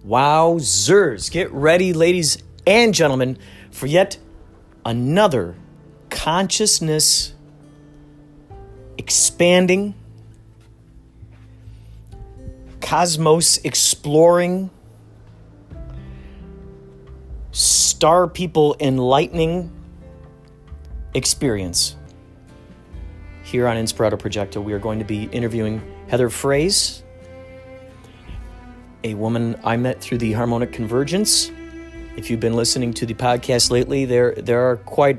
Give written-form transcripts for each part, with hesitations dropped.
Wowzers. Get ready, ladies and gentlemen, for yet another consciousness expanding, cosmos exploring, star people enlightening experience. Here on Inspirado Projecto, we are going to be interviewing Heather Phrase, a woman I met through the Harmonic Convergence. If you've been listening to the podcast lately, there are quite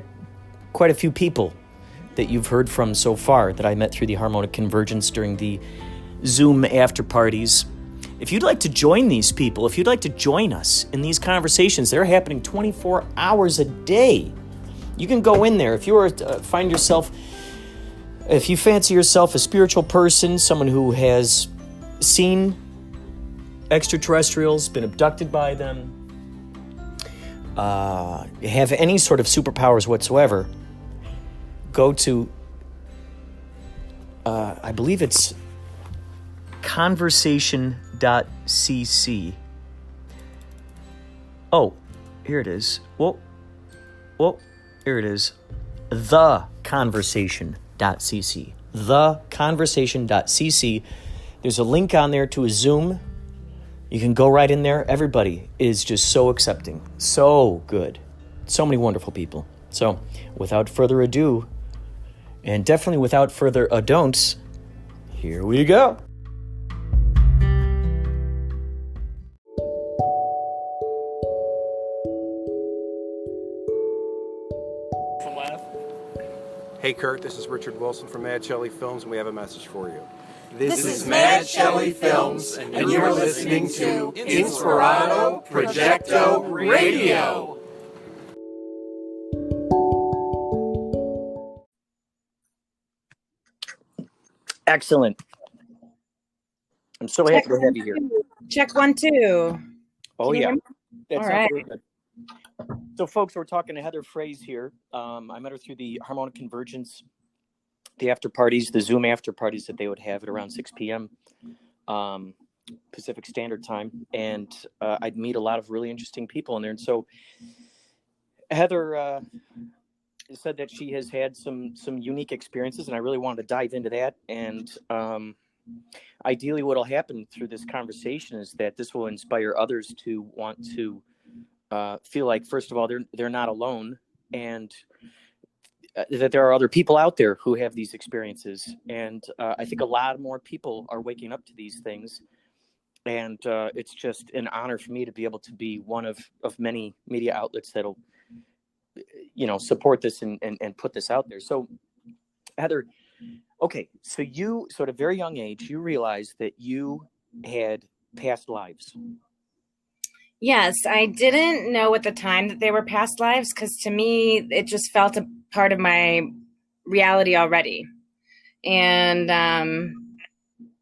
a few people that you've heard from so far that I met through the Harmonic Convergence during the Zoom after parties. If you'd like to join these people, if you'd like to join us in these conversations, they're happening 24 hours a day. You can go in there. If you fancy yourself a spiritual person, someone who has seen extraterrestrials, been abducted by them, have any sort of superpowers whatsoever, go to, I believe it's conversation.cc. Oh, here it is. Whoa, here it is. theconversation.cc. theconversation.cc. There's a link on there to a Zoom. You can go right in there. Everybody is just so accepting, so good, so many wonderful people. So without further ado, and definitely without further adon'ts, here we go. Hey Kurt, this is Richard Wilson from Mad Shelley Films, and we have a message for you. This is Mad Shelley Films, and you're listening to Inspirado Projecto Radio. Excellent. I'm so happy to have you here. Check 1, 2. Oh, yeah. That's all right. Good. So, folks, we're talking to Heather Phrase here. I met her through the Harmonic Convergence, the after parties, the Zoom after parties that they would have at around 6 p.m. Pacific Standard Time. And I'd meet a lot of really interesting people in there. And so Heather said that she has had some unique experiences, and I really wanted to dive into that. And ideally what will happen through this conversation is that this will inspire others to want to feel like, first of all, they're not alone, and that there are other people out there who have these experiences. And I think a lot more people are waking up to these things. And it's just an honor for me to be able to be one of many media outlets that'll, support this and put this out there. So, Heather, okay, so you, sort of very young age, you realized that you had past lives. Yes, I didn't know at the time that they were past lives, because to me, it just felt a part of my reality already. And,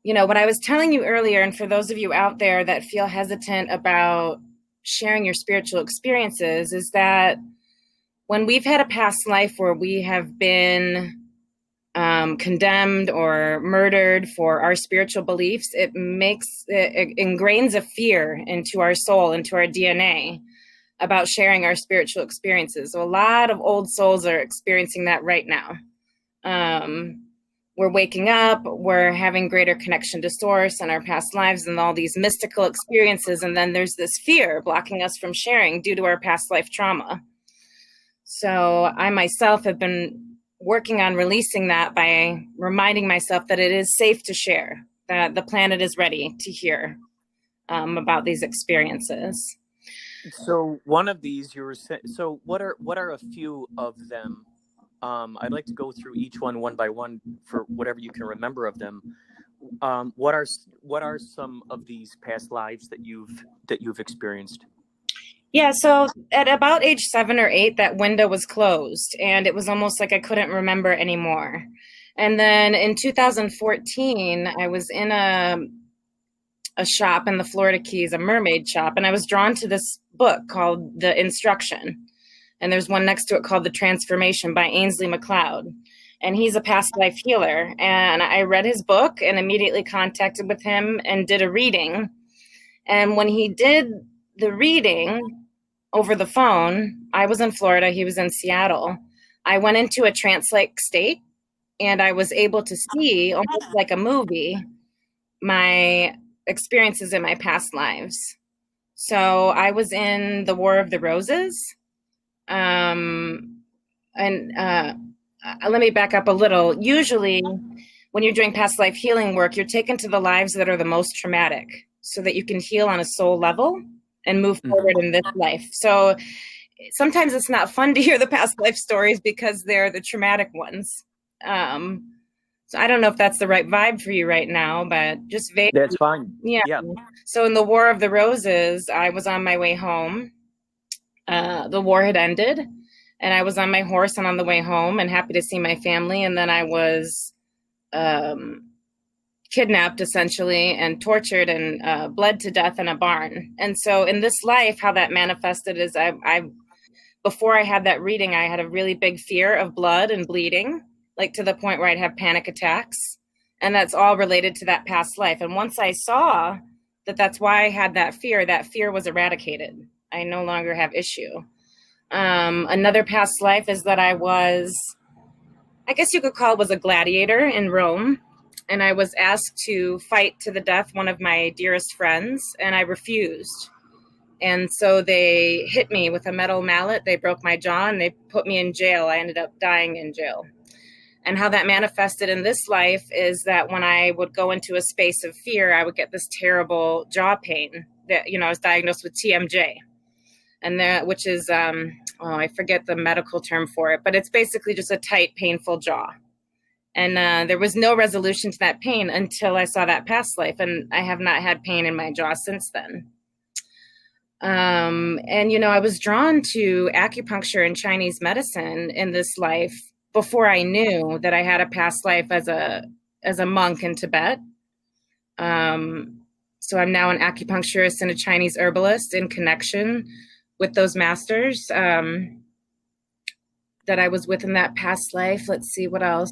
what I was telling you earlier, and for those of you out there that feel hesitant about sharing your spiritual experiences, is that when we've had a past life where we have been condemned or murdered for our spiritual beliefs, it ingrains a fear into our soul, into our DNA, about sharing our spiritual experiences. So a lot of old souls are experiencing that right now. We're waking up, we're having greater connection to source and our past lives and all these mystical experiences. And then there's this fear blocking us from sharing due to our past life trauma. So I myself have been working on releasing that by reminding myself that it is safe to share, that the planet is ready to hear about these experiences. So one of these, so what are a few of them? I'd like to go through each one by one for whatever you can remember of them. What are some of these past lives that you've experienced? Yeah, so at about age 7 or 8, that window was closed, and it was almost like I couldn't remember anymore. And then in 2014, I was in a shop in the Florida Keys, a mermaid shop, and I was drawn to this book called The Instruction. And there's one next to it called The Transformation by Ainsley MacLeod. And he's a past life healer. And I read his book and immediately contacted with him and did a reading. And when he did the reading over the phone, I was in Florida, he was in Seattle. I went into a trance-like state, and I was able to see, almost like a movie, my experiences in my past lives. So I was in the War of the Roses. And let me back up a little. Usually, when you're doing past life healing work, you're taken to the lives that are the most traumatic so that you can heal on a soul level and move forward in this life. So sometimes it's not fun to hear the past life stories because they're the traumatic ones. So I don't know if that's the right vibe for you right now, but just vaguely. That's fine. Yeah. So in the War of the Roses, I was on my way home. The war had ended, and I was on my horse and on the way home and happy to see my family. And then I was kidnapped, essentially, and tortured and bled to death in a barn. And so in this life, how that manifested is I before I had that reading, I had a really big fear of blood and bleeding, like to the point where I'd have panic attacks. And that's all related to that past life. And once I saw that that's why I had that fear was eradicated. I no longer have issue. Another past life is that I was, I guess you could call it, was a gladiator in Rome. And I was asked to fight to the death one of my dearest friends, and I refused. And so they hit me with a metal mallet. They broke my jaw and they put me in jail. I ended up dying in jail. And how that manifested in this life is that when I would go into a space of fear, I would get this terrible jaw pain that, I was diagnosed with TMJ. And that, which is, I forget the medical term for it, but it's basically just a tight, painful jaw. And there was no resolution to that pain until I saw that past life. And I have not had pain in my jaw since then. And, I was drawn to acupuncture and Chinese medicine in this life before I knew that I had a past life as a monk in Tibet. So I'm now an acupuncturist and a Chinese herbalist in connection with those masters that I was with in that past life. Let's see what else.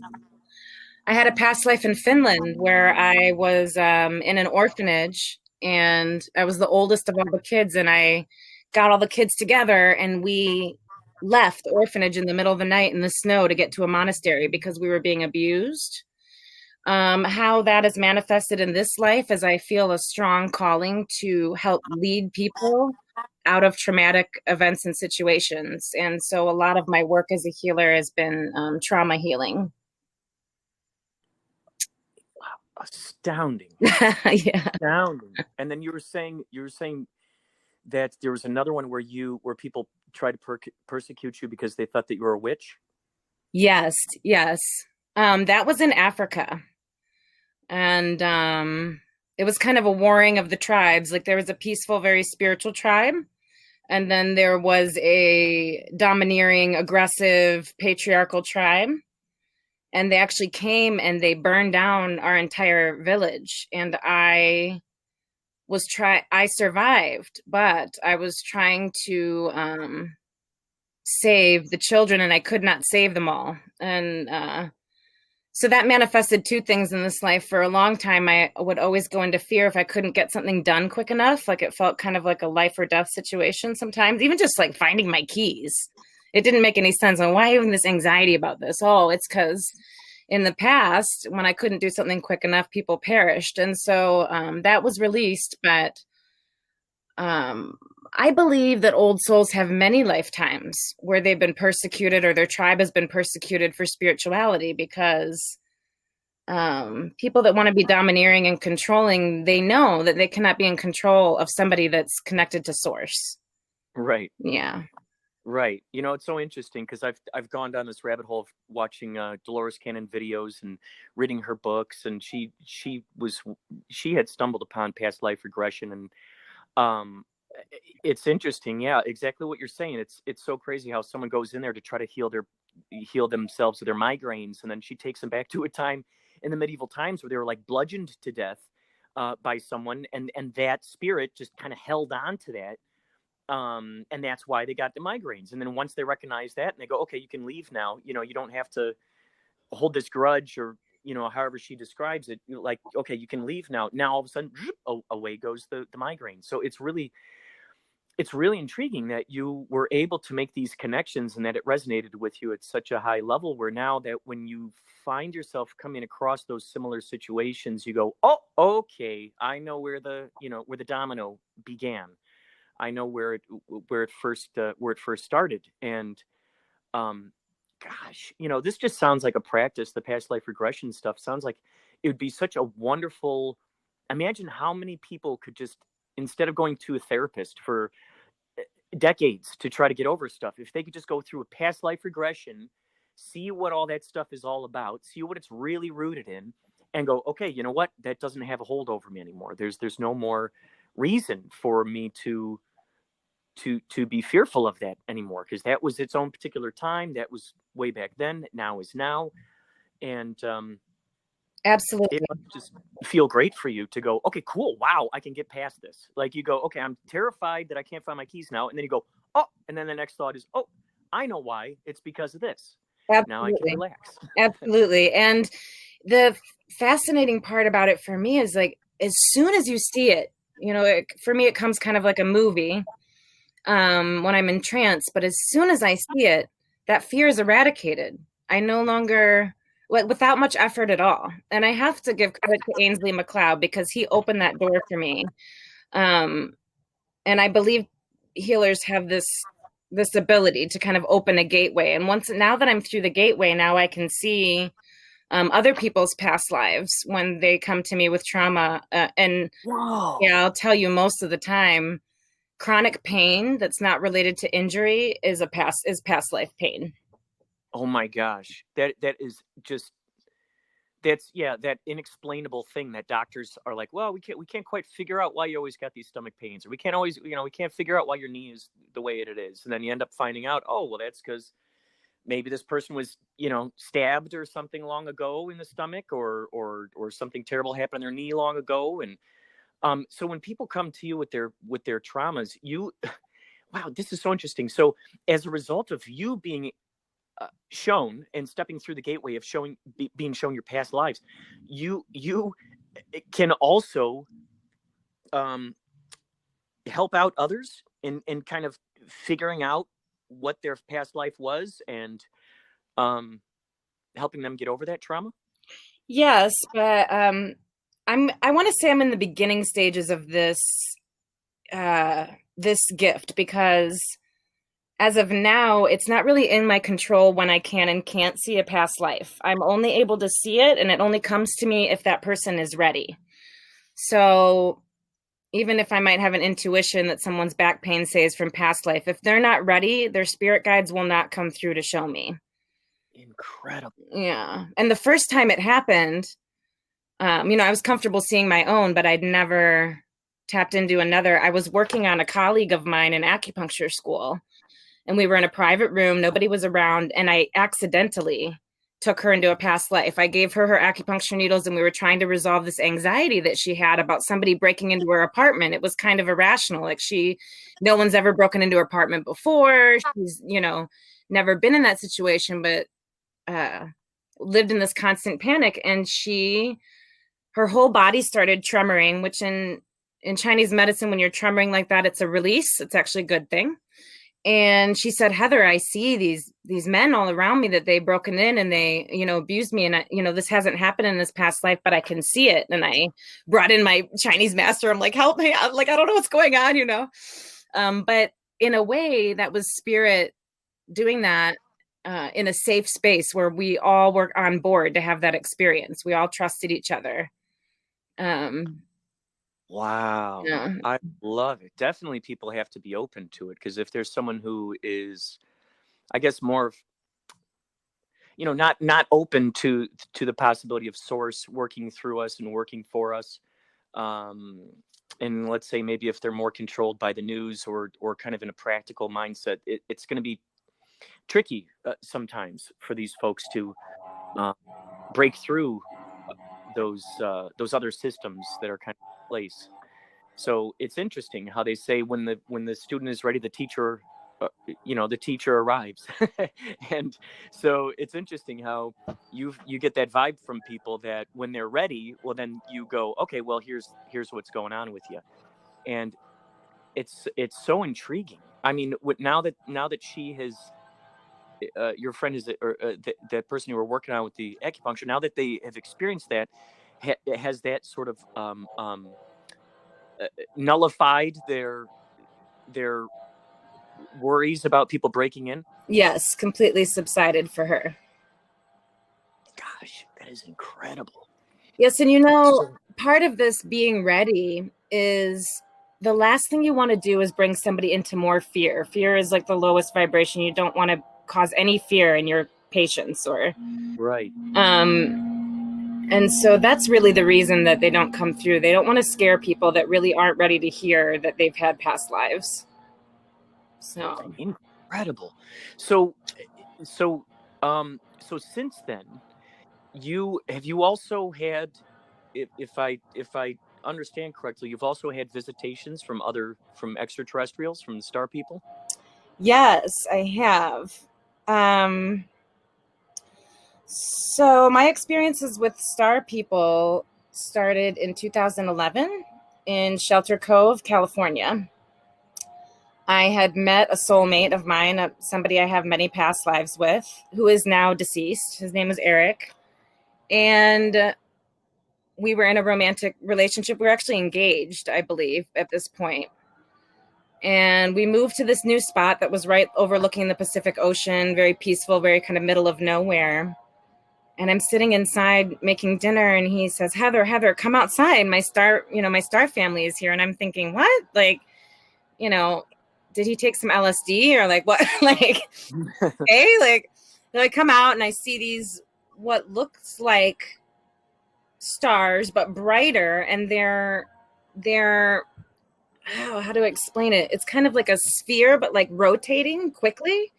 I had a past life in Finland where I was in an orphanage, and I was the oldest of all the kids, and I got all the kids together and we left the orphanage in the middle of the night in the snow to get to a monastery because we were being abused. How that is manifested in this life is I feel a strong calling to help lead people out of traumatic events and situations. And so a lot of my work as a healer has been trauma healing. Astounding. Yeah. Astounding. And then you were saying that there was another one where people tried to persecute you because they thought that you were a witch. Yes. That was in Africa. And it was kind of a warring of the tribes. Like there was a peaceful, very spiritual tribe. And then there was a domineering, aggressive, patriarchal tribe. And they actually came and they burned down our entire village. And I survived, but I was trying to save the children, and I could not save them all. And so that manifested two things in this life. For a long time, I would always go into fear if I couldn't get something done quick enough. Like it felt kind of like a life or death situation sometimes, even just like finding my keys. It didn't make any sense. And why even this anxiety about this? Oh, it's because in the past, when I couldn't do something quick enough, people perished. And so that was released. But I believe that old souls have many lifetimes where they've been persecuted or their tribe has been persecuted for spirituality, because people that want to be domineering and controlling, they know that they cannot be in control of somebody that's connected to source. Right. Yeah. Right. It's so interesting because I've gone down this rabbit hole of watching Dolores Cannon videos and reading her books, and she had stumbled upon past life regression, and it's interesting. Yeah, exactly what you're saying. It's so crazy how someone goes in there to try to heal themselves of their migraines, and then she takes them back to a time in the medieval times where they were like bludgeoned to death by someone, and that spirit just kind of held on to that. And that's why they got the migraines. And then once they recognize that and they go, okay, you can leave now, you don't have to hold this grudge or however she describes it, like, okay, you can leave now. Now all of a sudden, away goes the migraine. So it's really intriguing that you were able to make these connections and that it resonated with you at such a high level, where now that when you find yourself coming across those similar situations, you go, oh, okay, I know where the domino began. I know where it first started. And gosh, this just sounds like a practice. The past life regression stuff sounds like it would be such a wonderful. Imagine how many people could just, instead of going to a therapist for decades to try to get over stuff, if they could just go through a past life regression, see what all that stuff is all about, see what it's really rooted in, and go, okay, you know what? That doesn't have a hold over me anymore. There's no more reason for me to be fearful of that anymore, because that was its own particular time. That was way back then. Now is now. And Absolutely. it must just feel great for you to go, okay, cool. Wow, I can get past this. Like, you go, okay, I'm terrified that I can't find my keys now. And then you go, oh, and then the next thought is, oh, I know why. It's because of this. Absolutely. Now I can relax. Absolutely. And the fascinating part about it for me is, like, as soon as you see it, for me, it comes kind of like a movie when I'm in trance. But as soon as I see it, that fear is eradicated. I no longer, without much effort at all. And I have to give credit to Ainsley MacLeod, because he opened that door for me. And I believe healers have this ability to kind of open a gateway. And now that I'm through the gateway, now I can see other people's past lives when they come to me with trauma. And Whoa. yeah, I'll tell you, most of the time, chronic pain that's not related to injury is past life pain. Oh my gosh. That is just, that's that inexplainable thing that doctors are like, well, we can't quite figure out why you always got these stomach pains, or we can't figure out why your knee is the way it is. And then you end up finding out, oh, well, that's because maybe this person was, stabbed or something long ago in the stomach, or something terrible happened in their knee long ago. And so when people come to you with their traumas, wow, this is so interesting. So as a result of you being shown and stepping through the gateway of being shown your past lives, you can also help out others in kind of figuring out what their past life was, and helping them get over that trauma. Yes, but I want to say I'm in the beginning stages of this gift, because as of now, it's not really in my control when I can and can't see a past life. I'm only able to see it, and it only comes to me if that person is ready. So even if I might have an intuition that someone's back pain, say, is from past life, if they're not ready, their spirit guides will not come through to show me. Incredible. Yeah. And the first time it happened, I was comfortable seeing my own, but I'd never tapped into another. I was working on a colleague of mine in acupuncture school, and we were in a private room. Nobody was around. And I accidentally took her into a past life. I gave her acupuncture needles, and we were trying to resolve this anxiety that she had about somebody breaking into her apartment. It was kind of irrational. Like, no one's ever broken into her apartment before. She's, never been in that situation, but lived in this constant panic. And her whole body started tremoring, which in Chinese medicine, when you're tremoring like that, it's a release. It's actually a good thing. And she said, Heather, I see these men all around me that they've broken in and they, abused me. And, this hasn't happened in this past life, but I can see it. And I brought in my Chinese master. I'm like, help me. I'm like, I don't know what's going on, but in a way that was spirit doing that in a safe space where we all were on board to have that experience. We all trusted each other. Wow. Yeah. I love it. Definitely people have to be open to it, because if there's someone who is, I guess, more of, not open to the possibility of source working through us and working for us. And let's say maybe if they're more controlled by the news or kind of in a practical mindset, it's going to be tricky sometimes for these folks to break through those other systems that are kind of in place. So it's interesting how they say when the student is ready, the teacher the teacher arrives. And so it's interesting how you get that vibe from people that when they're ready, well, then you go, okay, well, here's what's going on with you. And it's so intriguing. I mean, now that she has, your friend is, or that person you were working on with the acupuncture, now that they have experienced that, has that sort of nullified their worries about people breaking in? Yes, completely subsided for her. Gosh, that is incredible. Yes, and part of this being ready is the last thing you want to do is bring somebody into more fear. Fear is like the lowest vibration. You don't want to cause any fear in your patients, or right. And so that's really the reason that they don't come through. They don't want to scare people that really aren't ready to hear that they've had past lives. So incredible. So since then, you also had, if I understand correctly, you've also had visitations from extraterrestrials, from the star people? Yes, I have. So my experiences with star people started in 2011 in Shelter Cove, California. I had met a soulmate of mine, somebody I have many past lives with, who is now deceased. His name is Eric. And we were in a romantic relationship. We were actually engaged, I believe, at this point. And we moved to this new spot that was right overlooking the Pacific Ocean, very peaceful, very kind of middle of nowhere. And I'm sitting inside making dinner, and he says, Heather, come outside. My star family is here. And I'm thinking, what? Like, did he take some LSD or like what? Like, hey, like, I come out and I see these, what looks like stars, but brighter. And they're, how do I explain it? It's kind of like a sphere, but like rotating quickly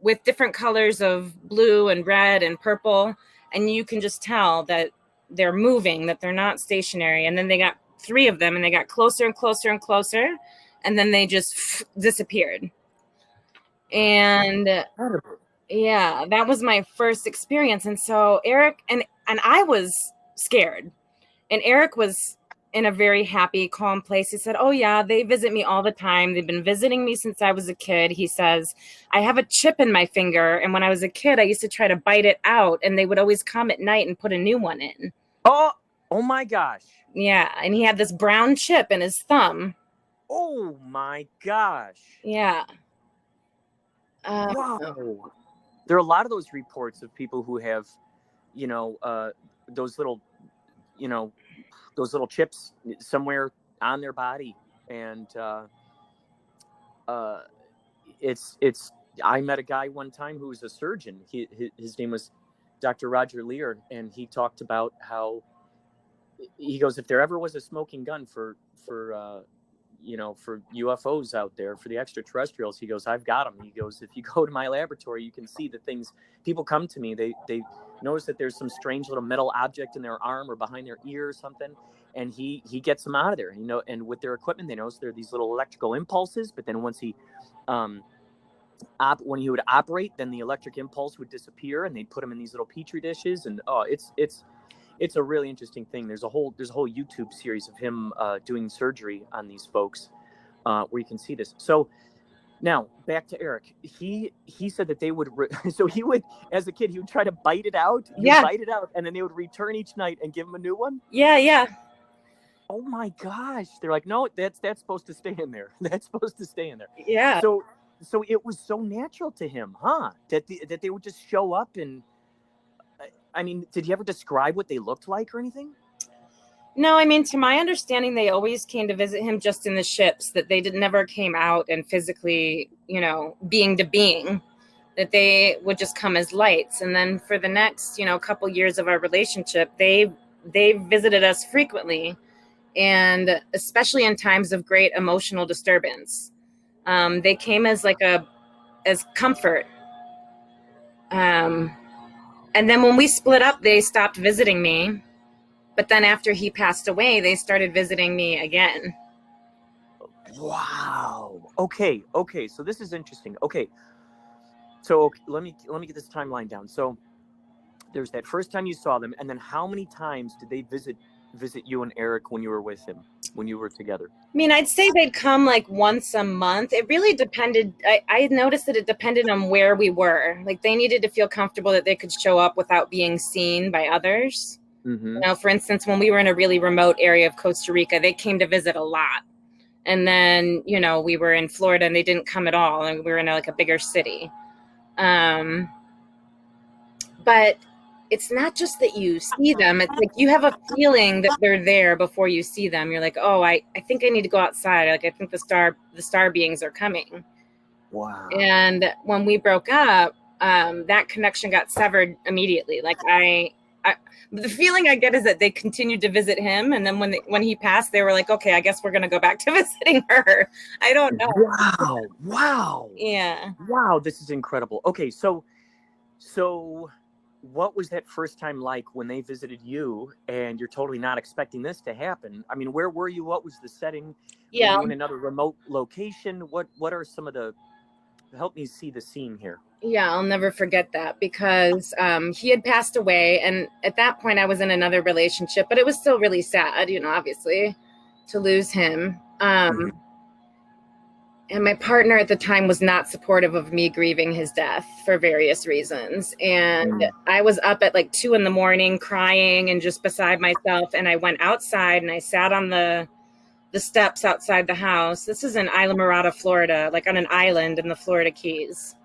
with different colors of blue and red and purple. And you can just tell that they're moving, that they're not stationary. And then they got 3 of them, and they got closer and closer and closer. And then they just disappeared. And yeah, that was my first experience. And so Eric and I was scared. And Eric was in a very happy, calm place. He said, oh yeah, they visit me all the time. They've been visiting me since I was a kid. He says, I have a chip in my finger. And when I was a kid, I used to try to bite it out, and they would always come at night and put a new one in. Oh my gosh. Yeah. And he had this brown chip in his thumb. Oh my gosh. Yeah. Wow. There are a lot of those reports of people who have, those little chips somewhere on their body. And I met a guy one time who was a surgeon. His name was Dr. Roger Lear, and he talked about how, he goes, if there ever was a smoking gun for UFOs out there, for the extraterrestrials, he goes, I've got them. He goes, if you go to my laboratory, you can see the things. People come to me, they notice that there's some strange little metal object in their arm or behind their ear or something, and he gets them out of there. And with their equipment, they notice there are these little electrical impulses, but then once when he would operate, then the electric impulse would disappear, and they'd put them in these little petri dishes. And it's a really interesting thing. There's a whole YouTube series of him doing surgery on these folks, where you can see this. So now back to Eric. He said that they would. So he would, as a kid, he would try to bite it out. Bite it out, and then they would return each night and give him a new one. Yeah. Oh my gosh! They're like, no, that's supposed to stay in there. That's supposed to stay in there. Yeah. So it was so natural to him, huh? That they would just show up. And I mean, did he ever describe what they looked like or anything? No, I mean, to my understanding, they always came to visit him just in the ships, that they never came out and physically, being to being, that they would just come as lights. And then for the next, couple years of our relationship, they visited us frequently, and especially in times of great emotional disturbance. They came as as comfort. And then when we split up, they stopped visiting me. But then after he passed away, they started visiting me again. Wow. Okay. Okay. So this is interesting. Okay. So let me get this timeline down. So there's that first time you saw them, and then how many times did they visit you and Eric when you were with him, when you were together? I mean, I'd say they'd come like once a month. It really depended. I noticed that it depended on where we were. Like they needed to feel comfortable that they could show up without being seen by others. Mm-hmm. You know, for instance, when we were in a really remote area of Costa Rica, they came to visit a lot. And then, you know, we were in Florida and they didn't come at all. And we were in like a bigger city. But it's not just that you see them. It's like you have a feeling that they're there before you see them. You're like, oh, I think I need to go outside. Like I think the star beings are coming. Wow. And when we broke up, that connection got severed immediately. Like the feeling I get is that they continued to visit him, and then when he passed, they were like, okay, I guess we're gonna go back to visiting her. I don't know. Wow. Wow. Yeah. Wow. This is incredible. Okay. So what was that first time like when they visited you and you're totally not expecting this to happen? I mean, where were you? What was the setting? Yeah. Were you in another remote location? What are some of the, help me see the scene here. Yeah, I'll never forget that because he had passed away. And at that point I was in another relationship, but it was still really sad, you know, obviously to lose him. Mm-hmm. And my partner at the time was not supportive of me grieving his death for various reasons. And I was up at like 2 a.m. crying and just beside myself. And I went outside and I sat on the steps outside the house. This is in Isla Mirada, Florida, like on an island in the Florida Keys.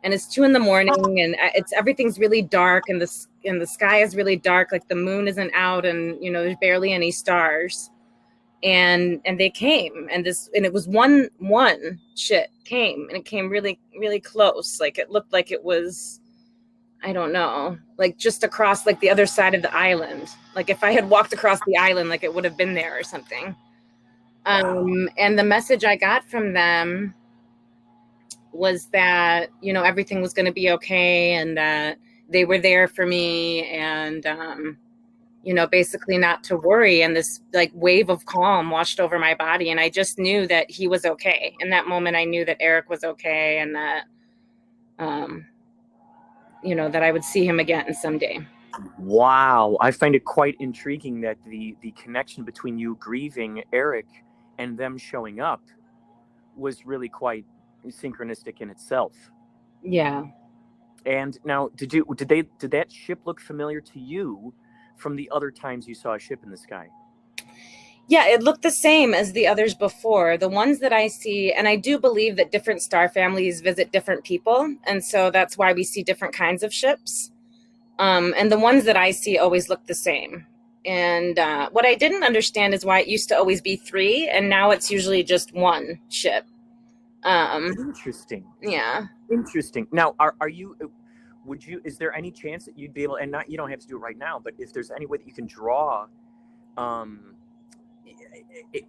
And it's 2 a.m. and everything's really dark and the sky is really dark. Like the moon isn't out and, you know, there's barely any stars. And they came and it was one ship came and it came really, really close. Like it looked like it was, I don't know, like just across like the other side of the island. Like if I had walked across the island, like it would have been there or something. And the message I got from them was that, you know, everything was going to be okay and that they were there for me and, you know, basically not to worry. And this like wave of calm washed over my body. And I just knew that he was okay. In that moment, I knew that Eric was okay and that, you know, that I would see him again someday. Wow. I find it quite intriguing that the connection between you grieving Eric and them showing up was really quite synchronistic in itself. Yeah. And now, did that ship look familiar to you from the other times you saw a ship in the sky? Yeah, it looked the same as the others before. The ones that I see, and I do believe that different star families visit different people. And so that's why we see different kinds of ships. And the ones that I see always look the same. And what I didn't understand is why it used to always be 3 and now it's usually just 1 ship. Interesting. Yeah. Interesting. Now, is there any chance that you'd be able, and you don't have to do it right now, but if there's any way that you can draw,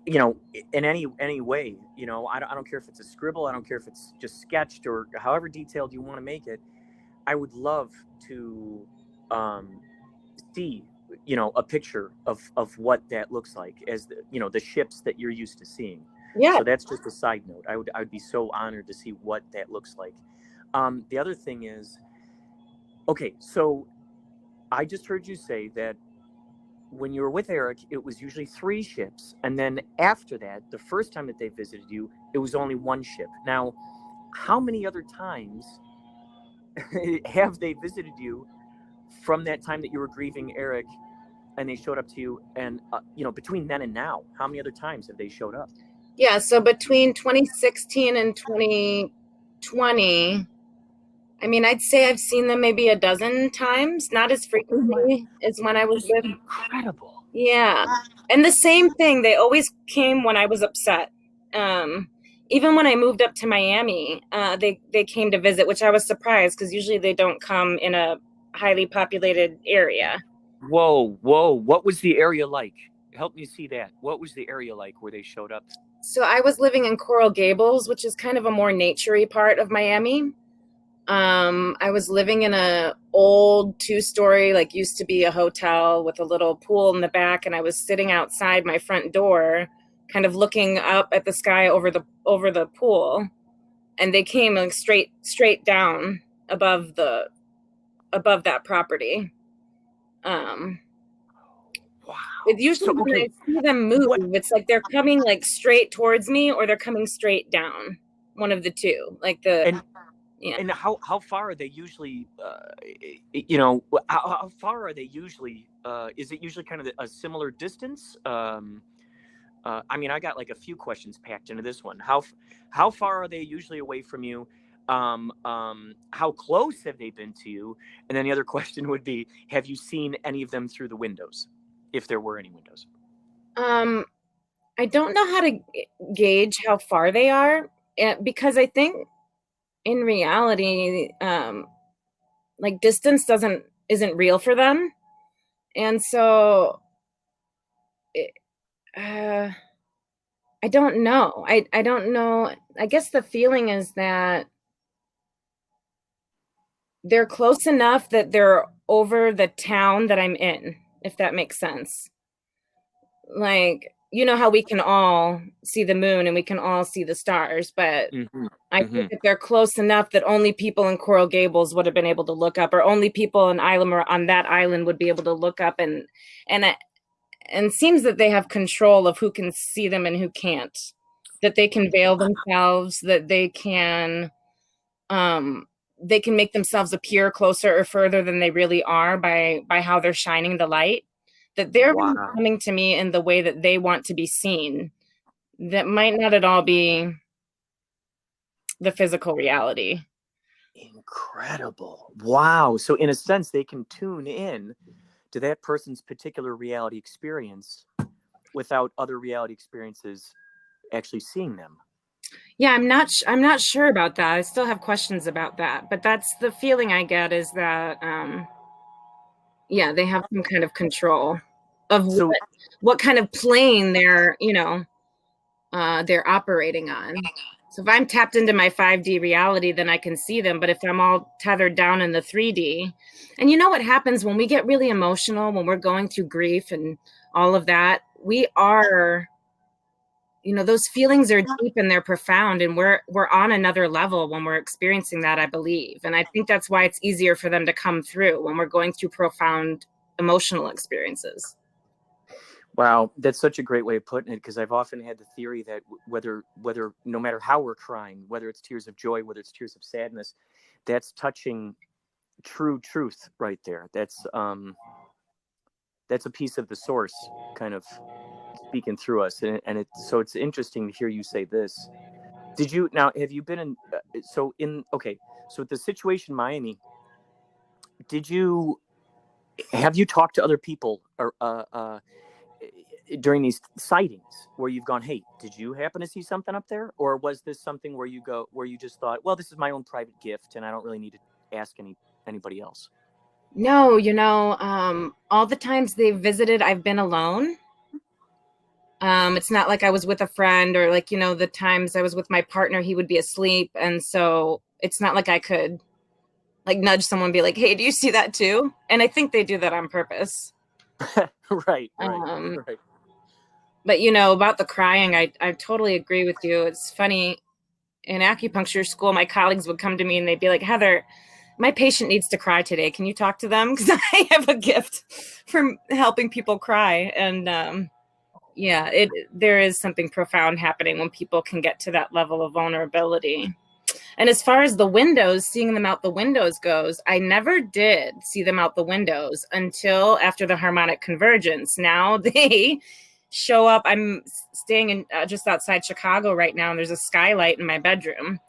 you know, in any way, you know, I don't care if it's a scribble, I don't care if it's just sketched or however detailed you want to make it. I would love to see, you know, a picture of what that looks like as the ships that you're used to seeing. Yeah. So that's just a side note. I would be so honored to see what that looks like. The other thing is, okay, so I just heard you say that when you were with Eric, it was usually 3 ships. And then after that, the first time that they visited you, it was only 1 ship. Now, how many other times have they visited you from that time that you were grieving Eric and they showed up to you? And, you know, between then and now, how many other times have they showed up? Yeah, so between 2016 and 2020, I mean, I'd say I've seen them maybe a dozen times, not as frequently as when I was with. Incredible. Yeah. And the same thing, they always came when I was upset. Even when I moved up to Miami, they came to visit, which I was surprised because usually they don't come in a highly populated area. Whoa. What was the area like? Help me see that. What was the area like where they showed up? So I was living in Coral Gables, which is kind of a more naturey part of Miami. I was living in a old 2-story, like used to be a hotel with a little pool in the back. And I was sitting outside my front door kind of looking up at the sky over the pool, and they came like straight down above that property. Wow. It usually So, when okay, I see them move, what- it's like they're coming like straight towards me, or they're coming straight down. One of the two. Like and yeah. and how far are they usually? How far are they usually? Is it usually kind of a similar distance? I mean, I got like a few questions packed into this one. How far are they usually away from you? How close have they been to you? And then the other question would be, have you seen any of them through the windows, if there were any windows? I don't know how to gauge how far they are, because I think in reality, like distance isn't real for them, and so I don't know. I don't know. I guess the feeling is that they're close enough that they're over the town that I'm in, if that makes sense. Like, you know how we can all see the moon and we can all see the stars, but Mm-hmm. I think that they're close enough that only people in Coral Gables would have been able to look up, or only people in Islam or on that island would be able to look up, and it seems that they have control of who can see them and who can't. That they can veil themselves, that they can make themselves appear closer or further than they really are by how they're shining the light. That they're Wow. coming to me in the way that they want to be seen. That might not at all be the physical reality. Incredible. Wow. So in a sense, they can tune in to that person's particular reality experience without other reality experiences actually seeing them. Yeah, I'm not sure about that. I still have questions about that, but that's the feeling I get, is that yeah, they have some kind of control of what kind of plane they're operating on. So if I'm tapped into my 5D reality, then I can see them. But if I'm all tethered down in the 3D, and you know what happens when we get really emotional, when we're going through grief and all of that, we are, those feelings are deep and they're profound, and we're on another level when we're experiencing that, I believe. And I think that's why it's easier for them to come through when we're going through profound emotional experiences. Wow, that's such a great way of putting it, because I've often had the theory that whether no matter how we're crying, whether it's tears of joy, whether it's tears of sadness, that's touching true truth right there. That's a piece of the source kind of speaking through us, and so it's interesting to hear you say this. Have you been in so the situation in Miami, have you talked to other people or during these sightings where you've gone, hey, did you happen to see something up there? Or was this something where you just thought, well, this is my own private gift and I don't really need to ask anybody else? No, all the times they've visited, I've been alone. It's not like I was with a friend, or like, the times I was with my partner, he would be asleep. And so it's not like I could like nudge someone and be like, hey, do you see that too? And I think they do that on purpose. Right. But about the crying, I totally agree with you. It's funny, in acupuncture school, my colleagues would come to me and they'd be like, Heather, my patient needs to cry today. Can you talk to them? Because I have a gift for helping people cry. And there is something profound happening when people can get to that level of vulnerability. And as far as the windows, seeing them out the windows goes, I never did see them out the windows until after the harmonic convergence. Now they show up. I'm staying in just outside Chicago right now, and there's a skylight in my bedroom,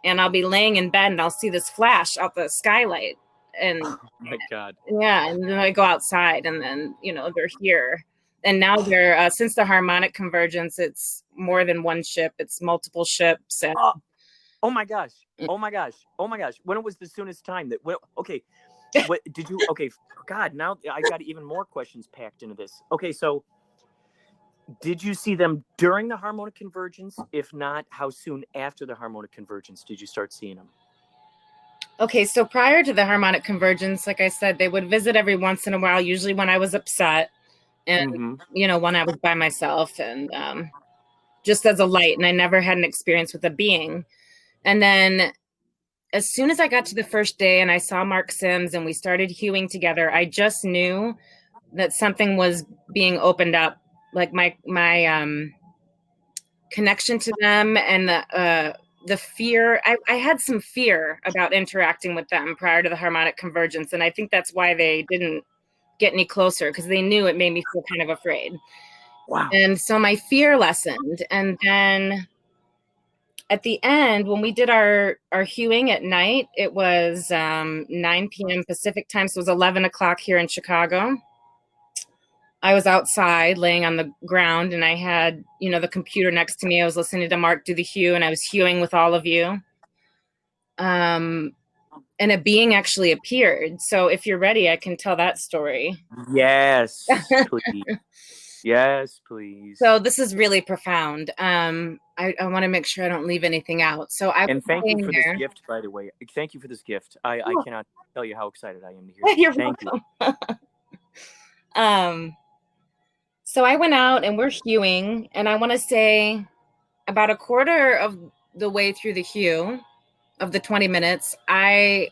and I'll be laying in bed and I'll see this flash out the skylight, and oh my God, yeah, and then I go outside, and then they're here. And now they're since the harmonic convergence, it's more than one ship, it's multiple ships. And oh my gosh. When was the soonest time that okay, what did you God, now I got even more questions packed into this. Okay, so did you see them during the harmonic convergence? If not, how soon after the harmonic convergence did you start seeing them? Okay, so prior to the harmonic convergence, like I said, they would visit every once in a while, usually when I was upset, and when I was by myself. And just as a light, and I never had an experience with a being. And then as soon as I got to the first day and I saw Mark Sims and we started hewing together, I just knew that something was being opened up, like my connection to them and the fear. I had some fear about interacting with them prior to the harmonic convergence, and I think that's why they didn't get any closer, because they knew it made me feel kind of afraid. Wow. And so my fear lessened. And then at the end, when we did our hewing at night, it was 9 p.m. Pacific time, so it was 11 o'clock here in Chicago. I was outside laying on the ground, and I had, the computer next to me. I was listening to Mark do the hew, and I was hewing with all of you. And a being actually appeared. So if you're ready, I can tell that story. Yes, please. Yes, please. So this is really profound. I want to make sure I don't leave anything out. So thank you for this gift, by the way. Thank you for this gift. I cannot tell you how excited I am to hear it. You're Thank welcome. You. So I went out and we're hewing, and I want to say about a quarter of the way through the hew of the 20 minutes, I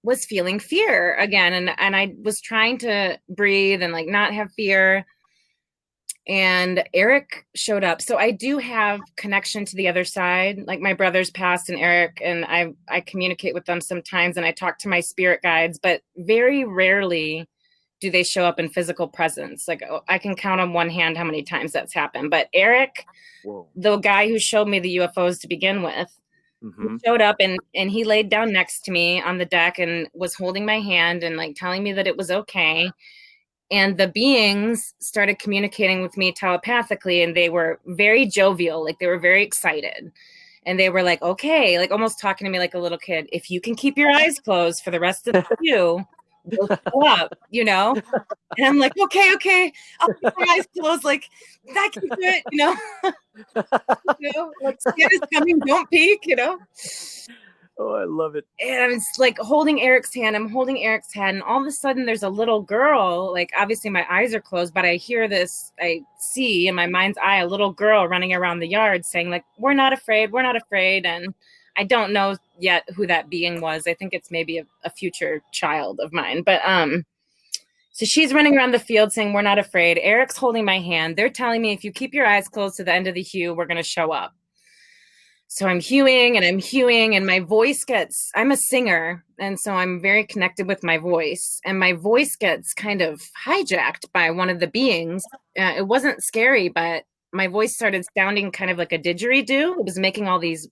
was feeling fear again. And I was trying to breathe and like not have fear. And Eric showed up. So I do have connection to the other side. Like my brother's passed and Eric, and I communicate with them sometimes, and I talk to my spirit guides, but very rarely do they show up in physical presence. Like I can count on one hand how many times that's happened. But Eric, the guy who showed me the UFOs to begin with, showed up and he laid down next to me on the deck and was holding my hand and like telling me that it was okay. And the beings started communicating with me telepathically, and they were very jovial. Like they were very excited. And they were like, okay, like almost talking to me like a little kid. If you can keep your eyes closed for the rest of the view, we'll show up, And I'm like, okay, I'll keep my eyes closed. Like, I can do it, like skin is coming, don't peek, Oh, I love it. And I'm like holding Eric's hand. I'm holding Eric's hand. And all of a sudden there's a little girl, like obviously my eyes are closed, but I see in my mind's eye, a little girl running around the yard saying like, we're not afraid. And I don't know yet who that being was. I think it's maybe a future child of mine. But so she's running around the field saying, we're not afraid. Eric's holding my hand. They're telling me if you keep your eyes closed to the end of the hew, we're going to show up. So I'm hewing and my voice I'm a singer. And so I'm very connected with my voice, and my voice gets kind of hijacked by one of the beings. It wasn't scary, but my voice started sounding kind of like a didgeridoo. It was making all these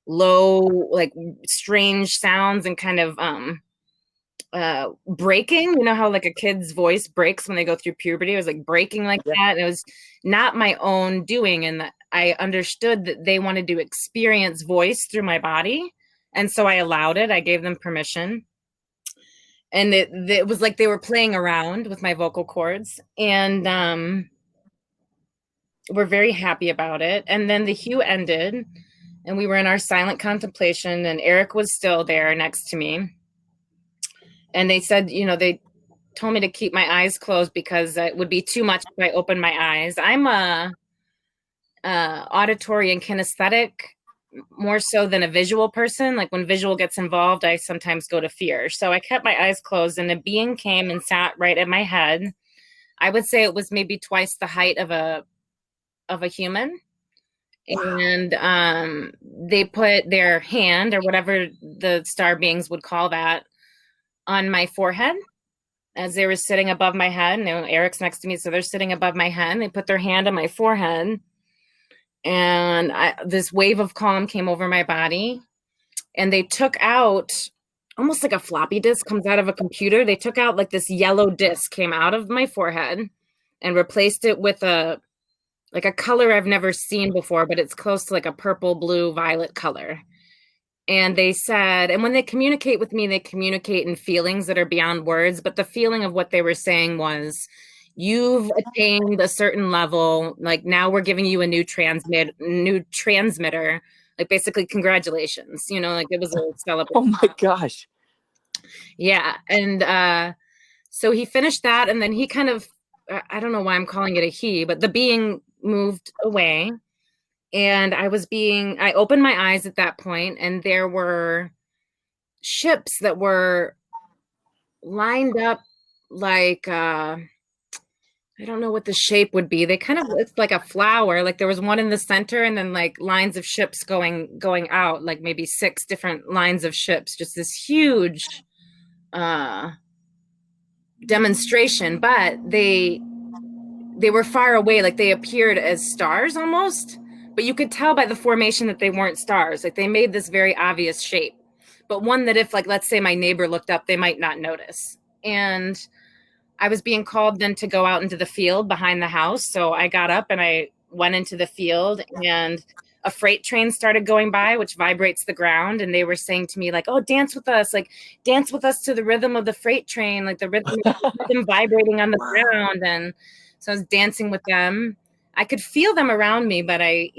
low, like strange sounds and kind of breaking. You know how like a kid's voice breaks when they go through puberty? It was like breaking like that. And it was not my own doing. And I understood that they wanted to experience voice through my body. And so I allowed it. I gave them permission. And it was like they were playing around with my vocal cords. And we're very happy about it. And then the hew ended, and we were in our silent contemplation, and Eric was still there next to me. And they said, they told me to keep my eyes closed because it would be too much if I opened my eyes. I'm a auditory and kinesthetic more so than a visual person. Like when visual gets involved, I sometimes go to fear. So I kept my eyes closed, and a being came and sat right at my head. I would say it was maybe twice the height of a human. Wow. And they put their hand, or whatever the star beings would call that, on my forehead as they were sitting above my head. And Eric's next to me, so they're sitting above my head. They put their hand on my forehead, and this wave of calm came over my body. And they took out, almost like a floppy disk comes out of a computer. They took out like this yellow disk came out of my forehead and replaced it with a color I've never seen before, but it's close to like a purple, blue, violet color. And they said, and when they communicate with me, they communicate in feelings that are beyond words. But the feeling of what they were saying was, you've attained a certain level. Like now we're giving you a new transmitter. Like basically, congratulations. Like it was a celebration. Oh my gosh. Yeah. And so he finished that, and then he kind of, I don't know why I'm calling it a he, but the being moved away. And I opened my eyes at that point, and there were ships that were lined up like, I don't know what the shape would be. They kind of, it's like a flower. Like there was one in the center and then like lines of ships going out, like maybe 6 different lines of ships, just this huge demonstration. But they were far away, like they appeared as stars almost, but you could tell by the formation that they weren't stars. Like they made this very obvious shape, but one that if, like, let's say my neighbor looked up, they might not notice. And I was being called then to go out into the field behind the house. So I got up and I went into the field, and a freight train started going by, which vibrates the ground. And they were saying to me, like, oh, dance with us, to the rhythm of the freight train, like the rhythm vibrating on the ground. And so I was dancing with them. I could feel them around me, but I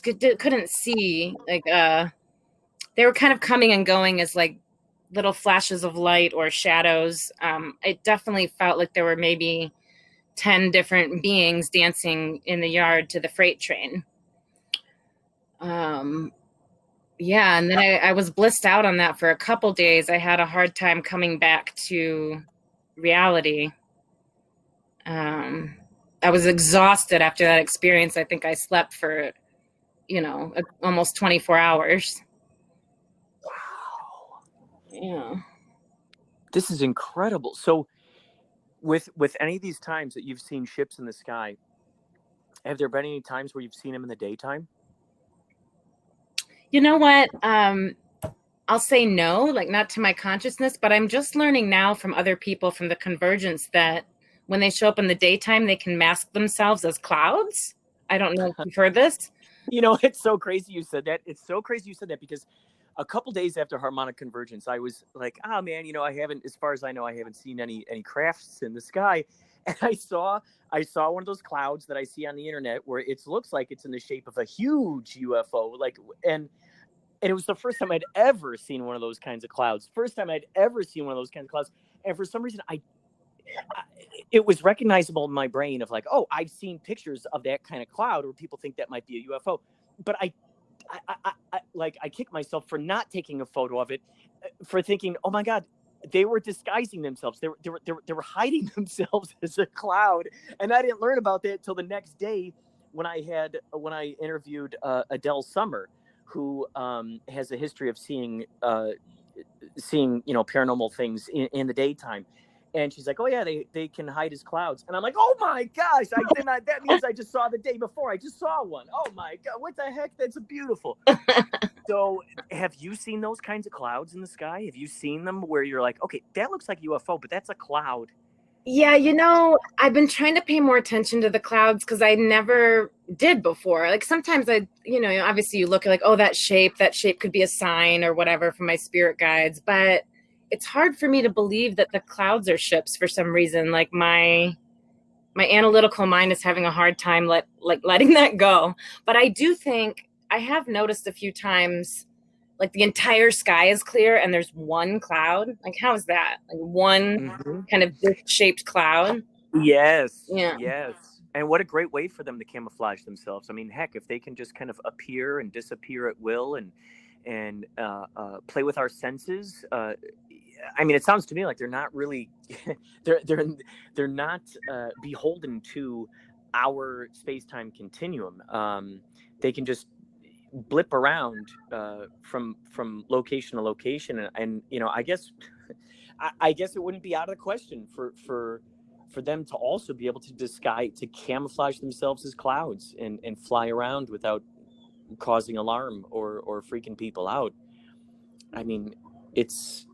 couldn't see, like, they were kind of coming and going as like little flashes of light or shadows. It definitely felt like there were maybe 10 different beings dancing in the yard to the freight train. Yeah, and then I was blissed out on that for a couple days. I had a hard time coming back to reality. I was exhausted after that experience. I think I slept for, almost 24 hours. Wow. Yeah. This is incredible. So with any of these times that you've seen ships in the sky, have there been any times where you've seen them in the daytime? You know what? I'll say no, like not to my consciousness, but I'm just learning now from other people from the convergence that when they show up in the daytime, they can mask themselves as clouds. I don't know if you've heard this. It's so crazy you said that. It's so crazy you said that because a couple days after harmonic convergence, I was like, oh man, I haven't, as far as I know, I haven't seen any crafts in the sky. And I saw one of those clouds that I see on the internet where it looks like it's in the shape of a huge UFO. And it was the first time I'd ever seen one of those kinds of clouds. First time I'd ever seen one of those kinds of clouds. And for some reason, it was recognizable in my brain of like, oh, I've seen pictures of that kind of cloud where people think that might be a UFO. But I kick myself for not taking a photo of it, for thinking, oh my God, they were disguising themselves. They were hiding themselves as a cloud. And I didn't learn about that till the next day when I interviewed Adele Summer, who has a history of seeing paranormal things in the daytime. And she's like, oh yeah, they can hide as clouds. And I'm like, oh my gosh, that means I just saw the day before. I just saw one. Oh my God, what the heck? That's beautiful. So have you seen those kinds of clouds in the sky? Have you seen them where you're like, okay, that looks like a UFO, but that's a cloud? Yeah, I've been trying to pay more attention to the clouds because I never did before. Like sometimes obviously you look at like, oh, that shape could be a sign or whatever from my spirit guides, but it's hard for me to believe that the clouds are ships for some reason. Like my analytical mind is having a hard time letting that go. But I do think I have noticed a few times, like the entire sky is clear and there's one cloud. Like, how is that? Like one kind of disc-shaped cloud. Yes. Yeah. Yes. And what a great way for them to camouflage themselves. I mean, heck, if they can just kind of appear and disappear at will and play with our senses. I mean, it sounds to me like they're not really, they're not beholden to our space-time continuum. They can just blip around from location to location, and I guess it wouldn't be out of the question for them to also be able to camouflage themselves as clouds and fly around without causing alarm or freaking people out. I mean, it's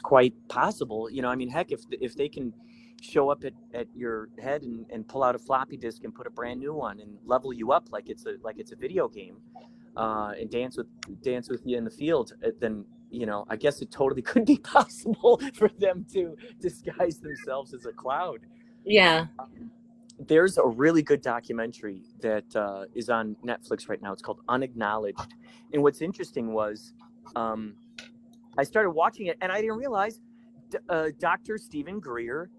quite possible. I mean, heck, if they can show up at your head and pull out a floppy disk and put a brand new one and level you up like it's a video game, and dance with you in the field, then I guess it totally could be possible for them to disguise themselves as a cloud. Yeah. There's a really good documentary that is on Netflix right now. It's called Unacknowledged. And what's interesting was I started watching it and I didn't realize Dr. Stephen Greer,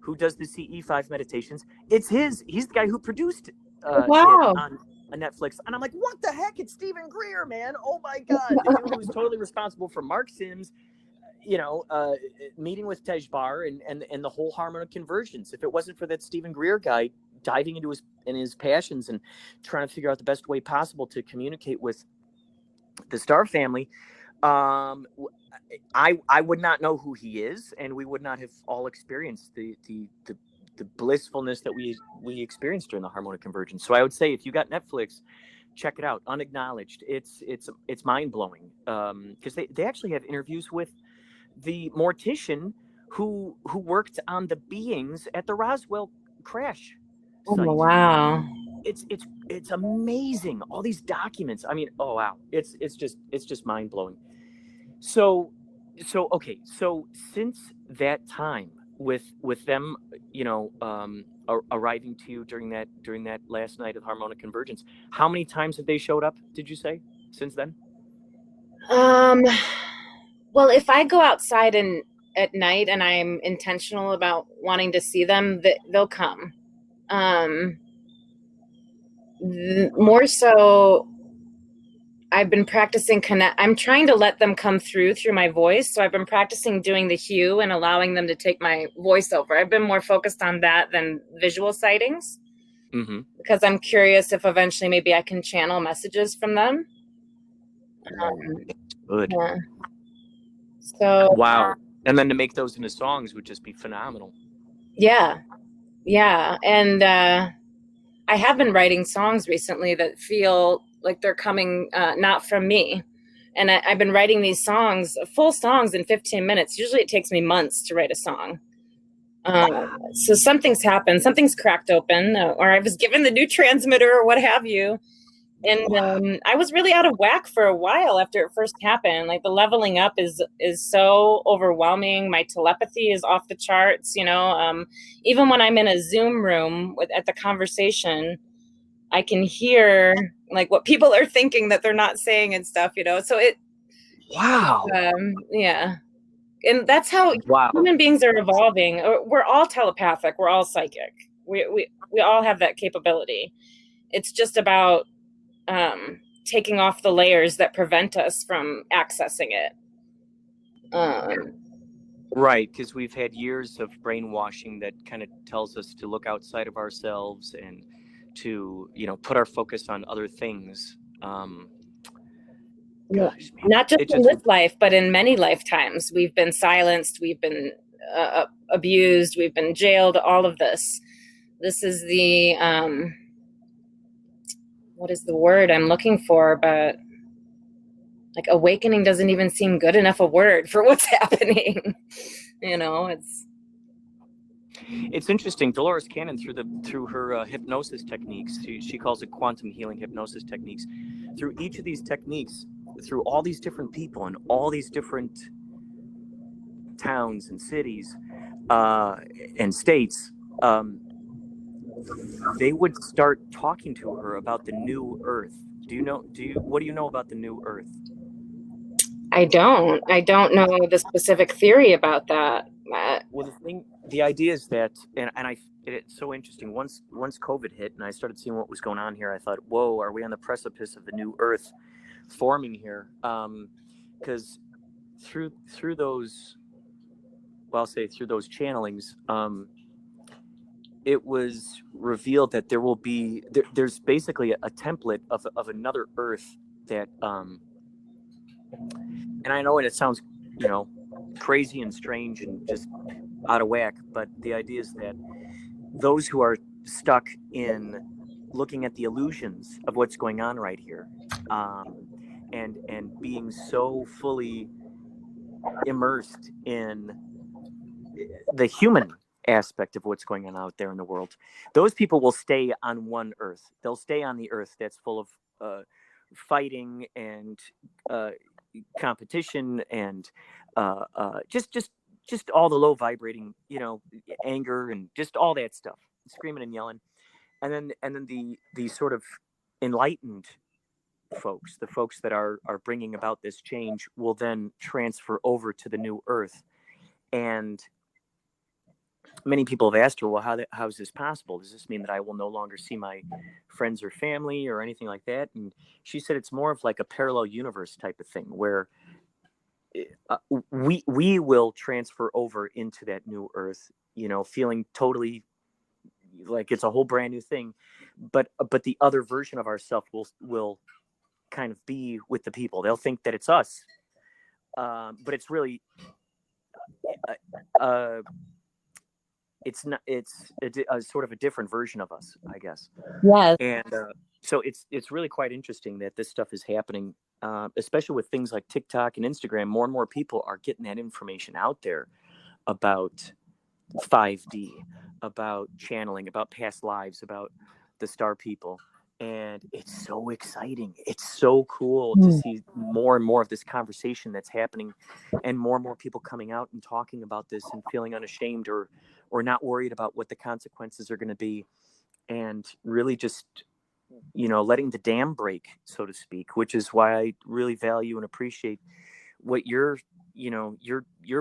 who does the CE5 meditations, he's the guy who produced hit Wow. on Netflix, and I'm like, what the heck? It's Stephen Greer, man! Oh my god, the dude who's totally responsible for Mark Sims, meeting with Tej and the whole harmonic convergence. If it wasn't for that Stephen Greer guy diving into his passions and trying to figure out the best way possible to communicate with the Star family, I would not know who he is, and we would not have all experienced the blissfulness that we experienced during the harmonic convergence. So I would say, if you got Netflix, check it out. Unacknowledged. It's mind blowing, because they actually have interviews with the mortician who worked on the beings at the Roswell crash site. Oh, wow. It's amazing. All these documents. I mean, oh wow. It's just mind blowing. So okay. So since that time with them, arriving to you during that last night of harmonic convergence, how many times have they showed up, did you say, since then? Well, if I go outside at night and I'm intentional about wanting to see them, they'll come. More so, I've been practicing I'm trying to let them come through my voice. So I've been practicing doing the hue and allowing them to take my voice over. I've been more focused on that than visual sightings, because I'm curious if eventually maybe I can channel messages from them. Good. Yeah. So wow. And then to make those into songs would just be phenomenal. Yeah. And I have been writing songs recently that feel like they're coming not from me. And I've been writing these songs, full songs, in 15 minutes. Usually it takes me months to write a song. So something's happened. Something's cracked open, or I was given the new transmitter or what have you. And I was really out of whack for a while after it first happened. Like, the leveling up is so overwhelming. My telepathy is off the charts. Even when I'm in a Zoom room at the conversation, I can hear like what people are thinking that they're not saying and stuff. So Wow. Yeah. And that's how human beings are evolving. We're all telepathic. We're all psychic. We all have that capability. It's just about taking off the layers that prevent us from accessing it. Right, because we've had years of brainwashing that kind of tells us to look outside of ourselves and to, put our focus on other things. Gosh, man. Not just in this life, but in many lifetimes. We've been silenced, we've been abused, we've been jailed, all of this. This is the, what is the word I'm looking for? But like, awakening doesn't even seem good enough a word for what's happening. It's interesting. Dolores Cannon, through her hypnosis techniques, she calls it quantum healing hypnosis techniques. Through each of these techniques, through all these different people and all these different towns and cities and states, they would start talking to her about the new Earth. What do you know about the new Earth? I don't know the specific theory about that. Well, the idea is that, and it's so interesting. Once COVID hit and I started seeing what was going on here, I thought, whoa, are we on the precipice of the new Earth forming here? Because through those, well, I'll say through those channelings, it was revealed that there will be there's basically a template of another Earth that, and I know it sounds, crazy and strange and just out of whack, but the idea is that those who are stuck in looking at the illusions of what's going on right here, and being so fully immersed in the human aspect of what's going on out there in the world, those people will stay on one Earth. They'll stay on the Earth that's full of fighting and competition and just all the low vibrating, anger and just all that stuff, screaming and yelling. And then the sort of enlightened folks, the folks that are bringing about this change, will then transfer over to the new Earth. And many people have asked her, well, how is this possible? Does this mean that I will no longer see my friends or family or anything like that? And she said it's more of like a parallel universe type of thing where we will transfer over into that new earth, feeling totally like it's a whole brand new thing, but the other version of ourselves will kind of be with the people. They'll think that it's us, but it's really it's not. It's a sort of a different version of us, I guess. Yes. And so it's really quite interesting that this stuff is happening, especially with things like TikTok and Instagram. More and more people are getting that information out there about 5D, about channeling, about past lives, about the star people. And it's so exciting. It's so cool to see more and more of this conversation that's happening, and more people coming out and talking about this and feeling unashamed or not worried about what the consequences are going to be, and really just, letting the dam break, so to speak, which is why I really value and appreciate what your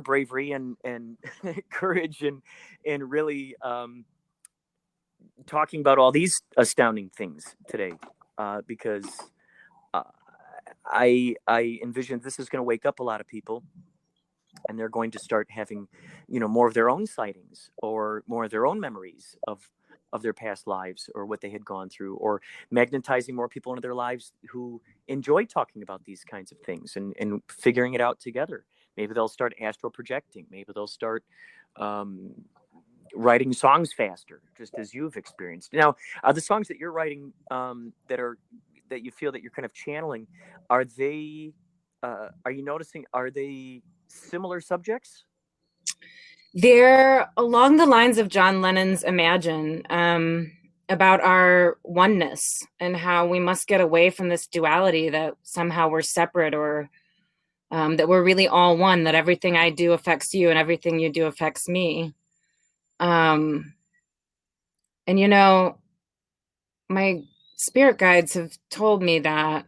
bravery and courage and really talking about all these astounding things today, because I envision this is going to wake up a lot of people, and they're going to start having, more of their own sightings or more of their own memories of their past lives or what they had gone through, or magnetizing more people into their lives who enjoy talking about these kinds of things and figuring it out together. Maybe they'll start astral projecting. Maybe they'll start writing songs faster, just as you've experienced. Now, the songs that you're writing, that you feel that you're kind of channeling, are they? Are you noticing? Are they similar subjects? They're along the lines of John Lennon's Imagine, about our oneness and how we must get away from this duality that somehow we're separate, or that we're really all one, that everything I do affects you and everything you do affects me. And, my spirit guides have told me that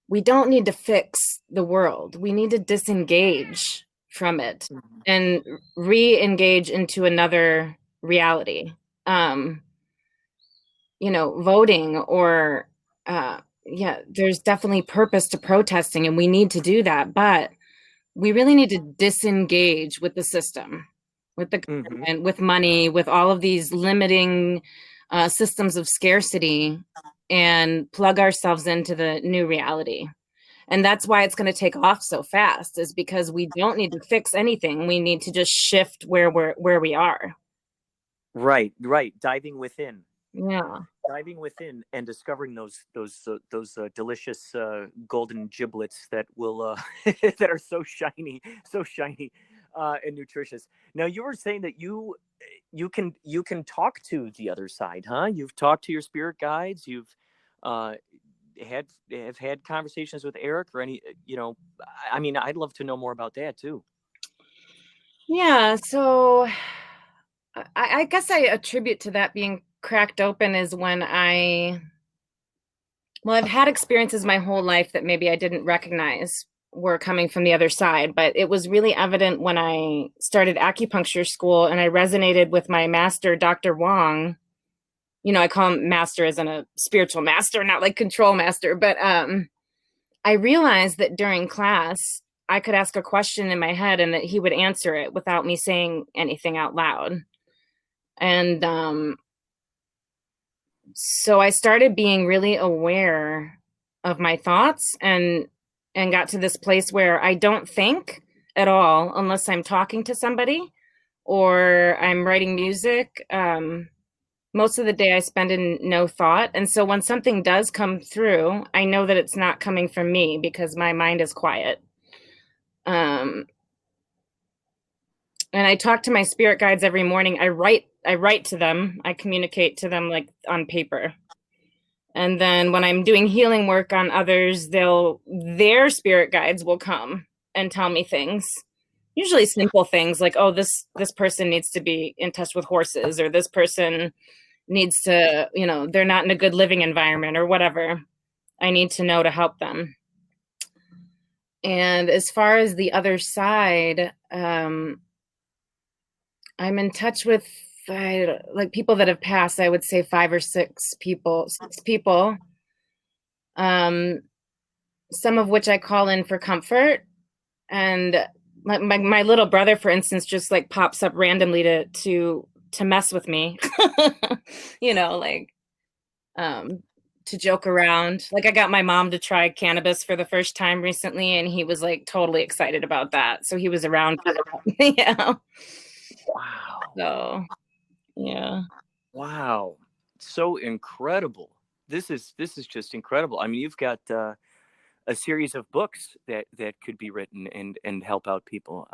we don't need to fix the world. We need to disengage from it and re-engage into another reality. Voting or, there's definitely purpose to protesting, and we need to do that. But we really need to disengage with the system, with the government, with money, with all of these limiting systems of scarcity, and plug ourselves into the new reality. And that's why it's going to take off so fast, is because we don't need to fix anything. We need to just shift where we are. Right. Diving within. Yeah. Diving within and discovering those delicious golden giblets that will that are so shiny and nutritious. Now, you were saying that you can talk to the other side, huh? You've talked to your spirit guides. You've have had conversations with Eric, or any, I mean, I'd love to know more about that too. Yeah. So I guess I attribute to that being cracked open is when I've had experiences my whole life that maybe I didn't recognize were coming from the other side, but it was really evident when I started acupuncture school and I resonated with my master, Dr. Wong. I call him master as in a spiritual master, not like control master, but I realized that during class, I could ask a question in my head and that he would answer it without me saying anything out loud. And so I started being really aware of my thoughts and got to this place where I don't think at all unless I'm talking to somebody or I'm writing music. Most of the day I spend in no thought. And so when something does come through, I know that it's not coming from me because my mind is quiet. And I talk to my spirit guides every morning. I write to them. I communicate to them like on paper. And then when I'm doing healing work on others, their spirit guides will come and tell me things. Usually simple things like, oh, this person needs to be in touch with horses, or this person needs to, they're not in a good living environment, or whatever I need to know to help them. And as far as the other side, I'm in touch with like people that have passed. I would say 5 or 6 people, 6 people. Um, some of which I call in for comfort, and my little brother, for instance, just like pops up randomly to mess with me, you know, like um, to joke around. Like I got my mom to try cannabis for the first time recently, and he was like totally excited about that. So he was around for that. Yeah. Wow. So yeah. Wow. So incredible. This is just incredible. I mean, you've got a series of books that could be written and help out people.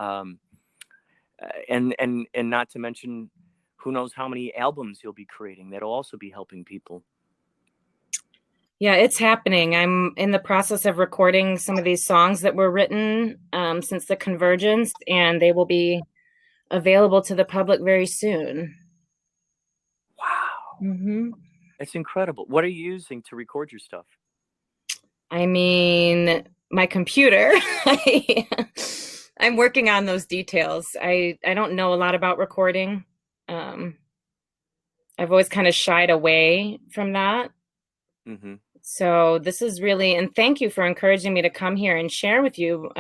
And not to mention, who knows how many albums you'll be creating that'll also be helping people. Yeah, it's happening. I'm in the process of recording some of these songs that were written since the convergence, and they will be available to the public very soon. Wow. Mm-hmm. That's incredible. What are you using to record your stuff? I mean, my computer. I'm working on those details. I don't know a lot about recording. Um, I've always kind of shied away from that. Mm-hmm. So this is really, and thank you for encouraging me to come here and share with you.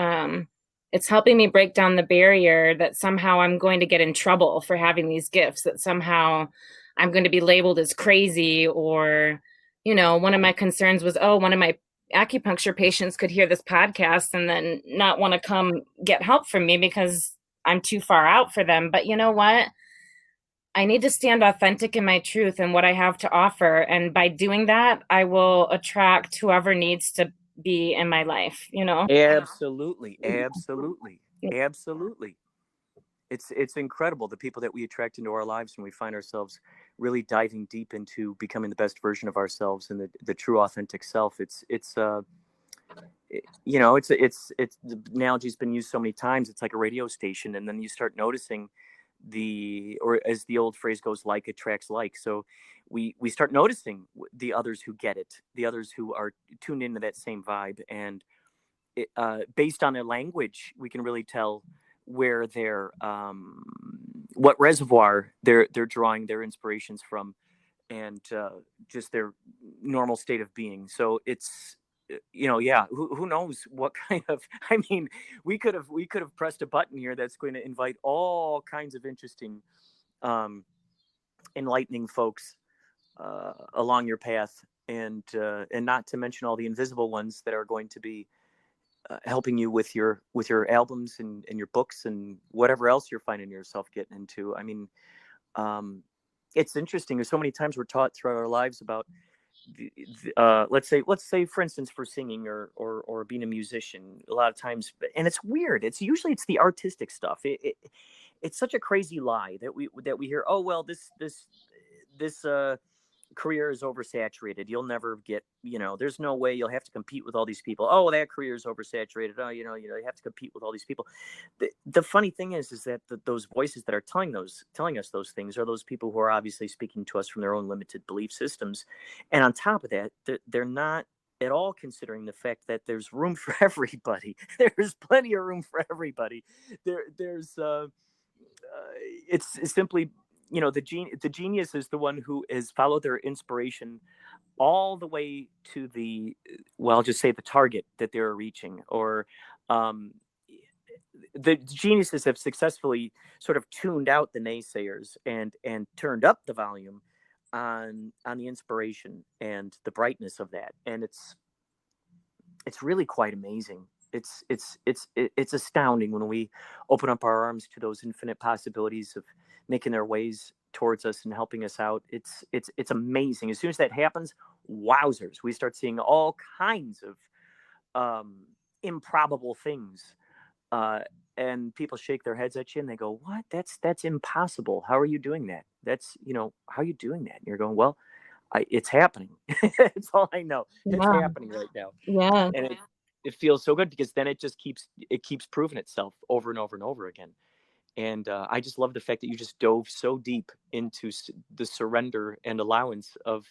It's helping me break down the barrier that somehow I'm going to get in trouble for having these gifts, that somehow I'm going to be labeled as crazy, or, you know, one of my concerns was, oh, one of my acupuncture patients could hear this podcast and then not want to come get help from me because I'm too far out for them. But you know what? I need to stand authentic in my truth and what I have to offer. And by doing that, I will attract whoever needs to be in my life, you know? Absolutely. Absolutely. Absolutely. It's incredible, the people that we attract into our lives when we find ourselves really diving deep into becoming the best version of ourselves and the true authentic self. You know, it's the analogy's been used so many times. It's like a radio station, and then you start noticing or as the old phrase goes, like attracts like. So we start noticing the others who get it, the others who are tuned into that same vibe, and based on their language, we can really tell where they're what reservoir they're drawing their inspirations from, and just their normal state of being. So it's, you know, yeah, who knows what kind of, I mean, we could have pressed a button here that's going to invite all kinds of interesting, um, enlightening folks along your path, and not to mention all the invisible ones that are going to be helping you with your albums and your books and whatever else you're finding yourself getting into. I mean, it's interesting. There's so many times we're taught throughout our lives about let's say for instance, for singing or being a musician. A lot of times, and it's weird, it's the artistic stuff. It's such a crazy lie that we hear. Oh well, this career is oversaturated. You'll never get, there's no way, you'll have to compete with all these people. Oh, that career is oversaturated. Oh, you have to compete with all these people. The funny thing is that those voices that are telling us those things are those people who are obviously speaking to us from their own limited belief systems. And on top of that, they're not at all considering the fact that there's room for everybody. There's plenty of room for everybody. There's it's simply, the genius is the one who has followed their inspiration all the way to well, just say the target that they're reaching, or um, the geniuses have successfully sort of tuned out the naysayers and turned up the volume on the inspiration and the brightness of that, and it's really quite amazing. It's astounding when we open up our arms to those infinite possibilities of making their ways towards us and helping us out. It's amazing. As soon as that happens, wowzers, we start seeing all kinds of improbable things, and people shake their heads at you and they go, "What? That's impossible. How are you doing that? How are you doing that?" And you're going, "Well, it's happening." It's all I know. It's Yeah. happening right now, Yeah. and it feels so good because then it keeps proving itself over and over and over again. And I just love the fact that you just dove so deep into the surrender and allowance of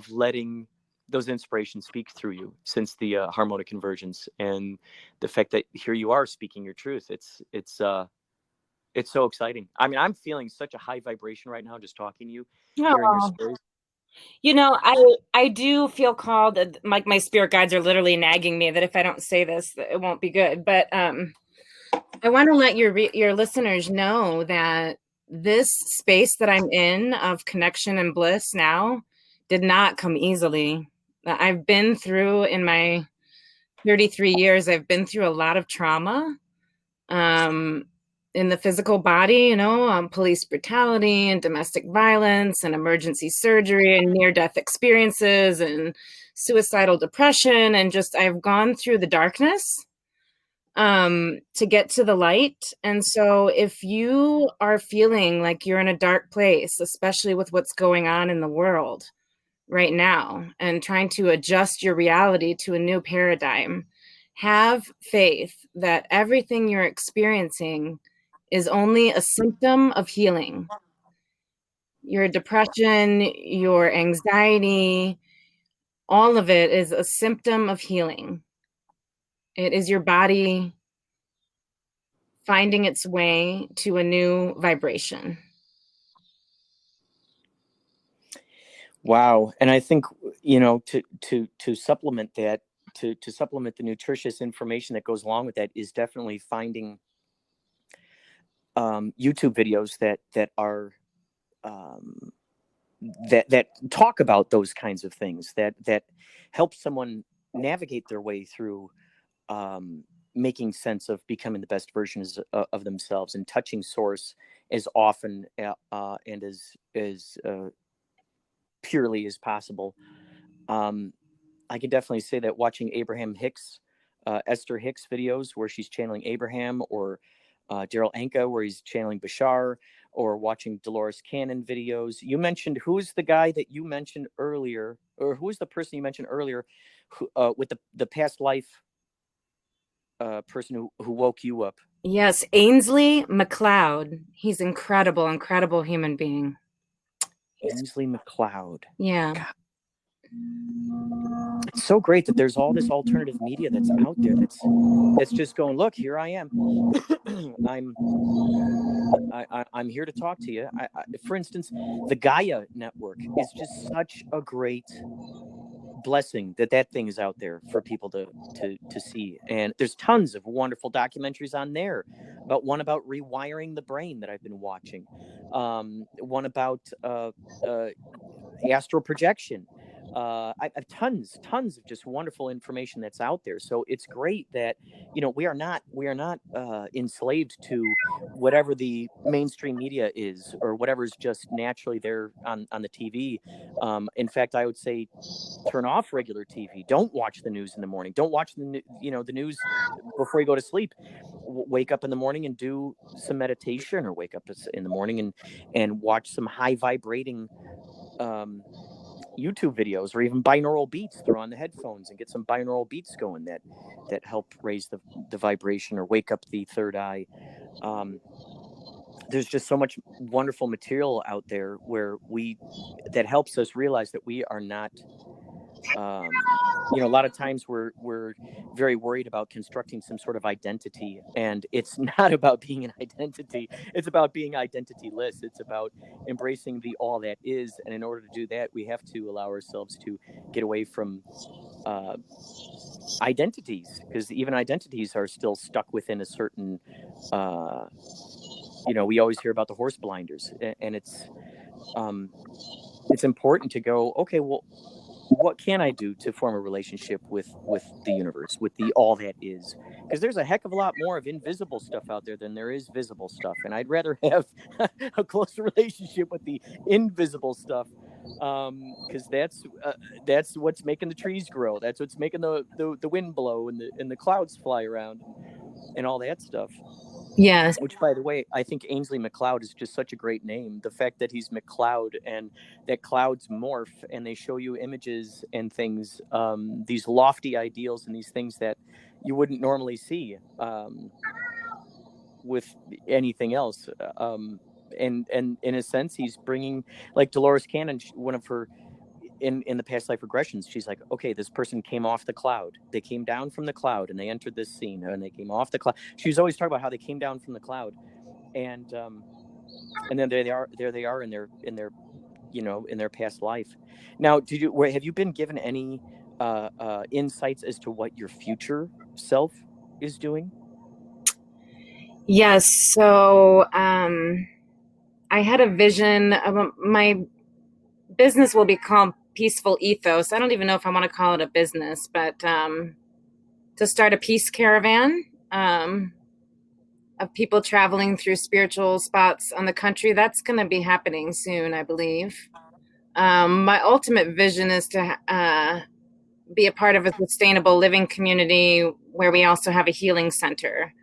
letting those inspirations speak through you since the harmonic convergence, and the fact that here you are speaking your truth. It's It's so exciting. I mean, I'm feeling such a high vibration right now, just talking to you, hearing your Oh. stories. You know, I do feel called, like my spirit guides are literally nagging me that if I don't say this, that it won't be good. But I want to let your listeners know that this space that I'm in of connection and bliss now did not come easily. I've been through, in my 33 years, I've been through a lot of trauma. In the physical body, you know, police brutality and domestic violence and emergency surgery and near-death experiences and suicidal depression. And just, I've gone through the darkness to get to the light. And so if you are feeling like you're in a dark place, especially with what's going on in the world right now and trying to adjust your reality to a new paradigm, have faith that everything you're experiencing is only a symptom of healing. Your depression, your anxiety, all of it is a symptom of healing. It is your body finding its way to a new vibration. Wow. And I think, you know, to supplement that, to supplement the nutritious information that goes along with that is definitely finding YouTube videos that are that talk about those kinds of things, that help someone navigate their way through making sense of becoming the best versions of themselves and touching source as often and as purely as possible. I can definitely say that watching Abraham Hicks, Esther Hicks videos where she's channeling Abraham, or Daryl Anka where he's channeling Bashar, or watching Dolores Cannon videos. You mentioned, who's the guy that you mentioned earlier, or who's the person you mentioned earlier who, with the past life person who woke you up? Yes, Ainsley McLeod. He's incredible human being. Ainsley McLeod. Yeah. God. It's so great that there's all this alternative media that's out there that's just going, look, here I am. I'm here to talk to you. For instance, the Gaia Network is just such a great blessing that thing is out there for people to see. And there's tons of wonderful documentaries on there. One about rewiring the brain that I've been watching. One about astral projection. I've tons of just wonderful information that's out there. So it's great that, you know, we are not enslaved to whatever the mainstream media is, or whatever's just naturally there on the TV. In fact, I would say turn off regular TV. Don't watch the news in the morning. Don't watch the news before you go to sleep. Wake up in the morning and do some meditation, or wake up in the morning and watch some high vibrating YouTube videos, or even binaural beats. Throw on the headphones and get some binaural beats going that help raise the vibration or wake up the third eye. There's just so much wonderful material out there that helps us realize that we are not, a lot of times we're very worried about constructing some sort of identity, and it's not about being an identity. It's about being identityless. It's about embracing the all that is. And in order to do that, we have to allow ourselves to get away from identities, because even identities are still stuck within a certain, we always hear about the horse blinders, and it's important to go, okay, well, what can I do to form a relationship with the universe, with the all that is? Because there's a heck of a lot more of invisible stuff out there than there is visible stuff. And I'd rather have a closer relationship with the invisible stuff, because that's what's making the trees grow. That's what's making the wind blow and the clouds fly around and all that stuff. Yes. Which, by the way, I think Ainsley McLeod is just such a great name. The fact that he's McLeod and that clouds morph and they show you images and things, these lofty ideals and these things that you wouldn't normally see with anything else. And in a sense, he's bringing, like Dolores Cannon, one of her, in the past life regressions, she's like, okay, this person came off the cloud. They came down from the cloud and they entered this scene and they came off the cloud. She was always talking about how they came down from the cloud. and then there they are in their in their past life. Now, have you been given any insights as to what your future self is doing? Yes. So I had a vision of my business will be called Peaceful Ethos. I don't even know if I want to call it a business, but to start a peace caravan of people traveling through spiritual spots on the country. That's going to be happening soon, I believe. My ultimate vision is to be a part of a sustainable living community where we also have a healing center.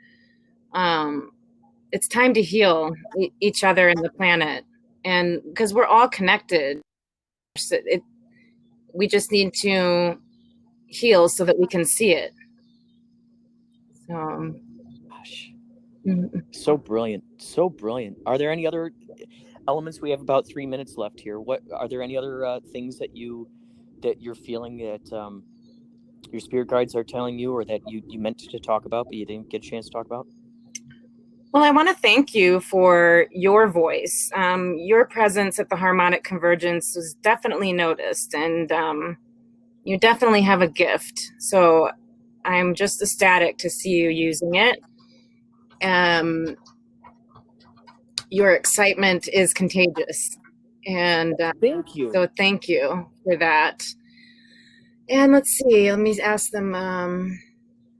It's time to heal each other and the planet, and because we're all connected, we just need to heal so that we can see it. So, Gosh, mm-hmm. so brilliant, so brilliant. Are there any other elements? We have about 3 minutes left here. What are there any other things that you're feeling that your spirit guides are telling you, or that you meant to talk about but you didn't get a chance to talk about? Well, I want to thank you for your voice. Your presence at the Harmonic Convergence was definitely noticed, and you definitely have a gift. So I'm just ecstatic to see you using it. Your excitement is contagious, and Thank you. so thank you for that. And let's see, let me ask them,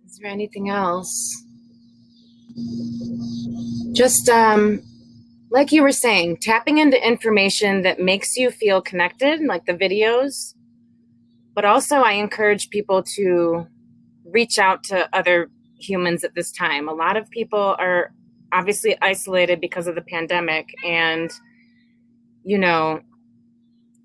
is there anything else? Just like you were saying, tapping into information that makes you feel connected, like the videos. But also I encourage people to reach out to other humans at this time. A lot of people are obviously isolated because of the pandemic. And,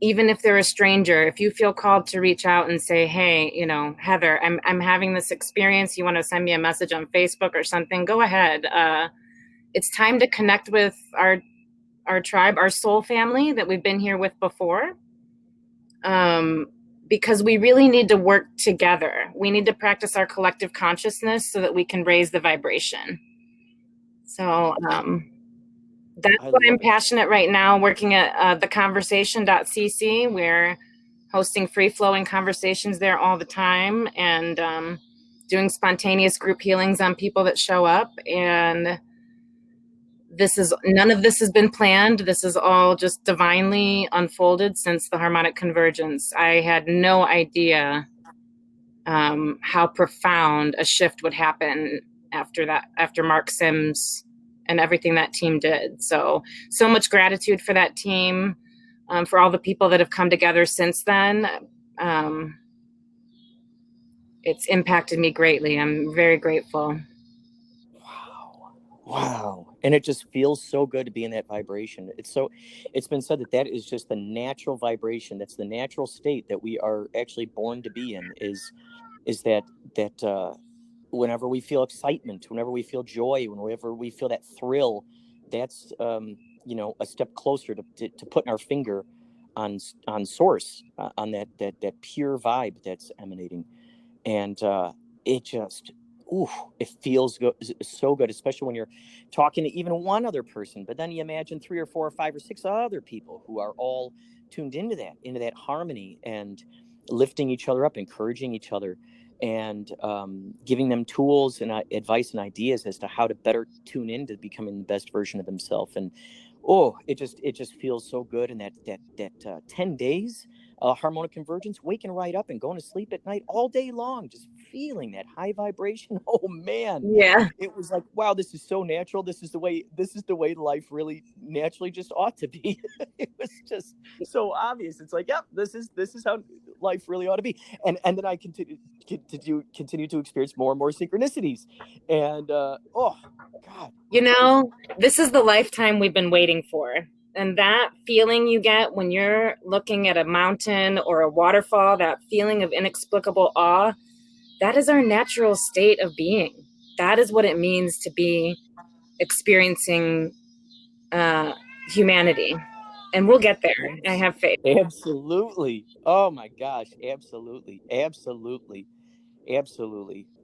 even if they're a stranger, if you feel called to reach out and say, hey, Heather, I'm having this experience. You want to send me a message on Facebook or something, go ahead. It's time to connect with our tribe, our soul family that we've been here with before. Because we really need to work together. We need to practice our collective consciousness so that we can raise the vibration. So that's why I'm passionate right now, working at theconversation.cc. We're hosting free-flowing conversations there all the time, and doing spontaneous group healings on people that show up. And none of this has been planned. This is all just divinely unfolded since the Harmonic Convergence. I had no idea how profound a shift would happen after Mark Sims and everything that team did. So much gratitude for that team, for all the people that have come together since then. It's impacted me greatly. I'm very grateful. Wow. And it just feels so good to be in that vibration. It's been said that is just the natural vibration. That's the natural state that we are actually born to be in, is that whenever we feel excitement, whenever we feel joy, whenever we feel that thrill, that's, a step closer to putting our finger on source, on that pure vibe that's emanating. And it just, it feels so good, especially when you're talking to even one other person. But then you imagine 3 or 4 or 5 or 6 other people who are all tuned into that harmony, and lifting each other up, encouraging each other, and giving them tools and advice and ideas as to how to better tune into becoming the best version of themselves. And it just feels so good. And that 10 days harmonic convergence, waking right up and going to sleep at night all day long, just feeling that high vibration. Oh man, yeah, it was like, wow, this is so natural. This is the way life really naturally just ought to be. It was just so obvious. It's like, yep, this is how life really ought to be. And then I continue to experience more and more synchronicities, and oh God, this is the lifetime we've been waiting for. And that feeling you get when you're looking at a mountain or a waterfall, that feeling of inexplicable awe, that is our natural state of being. That is what it means to be experiencing humanity. And we'll get there. I have faith. Absolutely. Oh my gosh. Absolutely.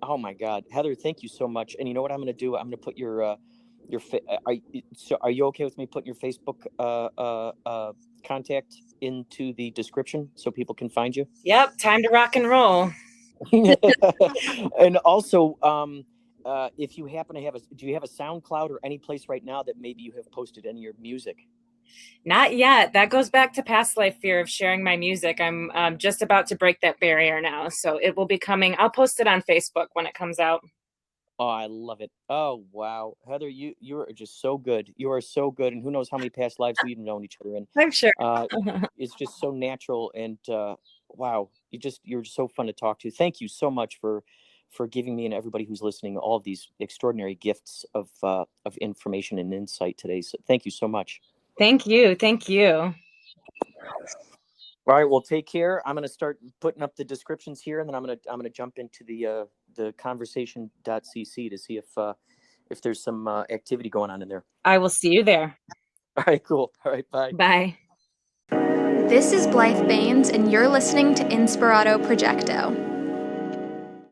Oh my God. Heather, thank you so much. And you know what I'm going to do? I'm going to put your Are you okay with me putting your Facebook contact into the description so people can find you? Yep, time to rock and roll. And also, if you happen to do you have a SoundCloud or any place right now that maybe you have posted any of your music? Not yet. That goes back to past life fear of sharing my music. I'm just about to break that barrier now. So it will be coming. I'll post it on Facebook when it comes out. Oh, I love it. Oh, wow. Heather, you are just so good. You are so good. And who knows how many past lives we've known each other in. I'm sure. It's just so natural. And wow, you're so fun to talk to. Thank you so much for giving me and everybody who's listening all of these extraordinary gifts of information and insight today. So thank you so much. Thank you. Thank you. All right. Well, take care. I'm going to start putting up the descriptions here, and then I'm going to jump into the conversation.cc to see if there's some activity going on in there. I will see you there. All right. Cool. All right. Bye. Bye. This is Blythe Baines, and you're listening to Inspirado Projecto.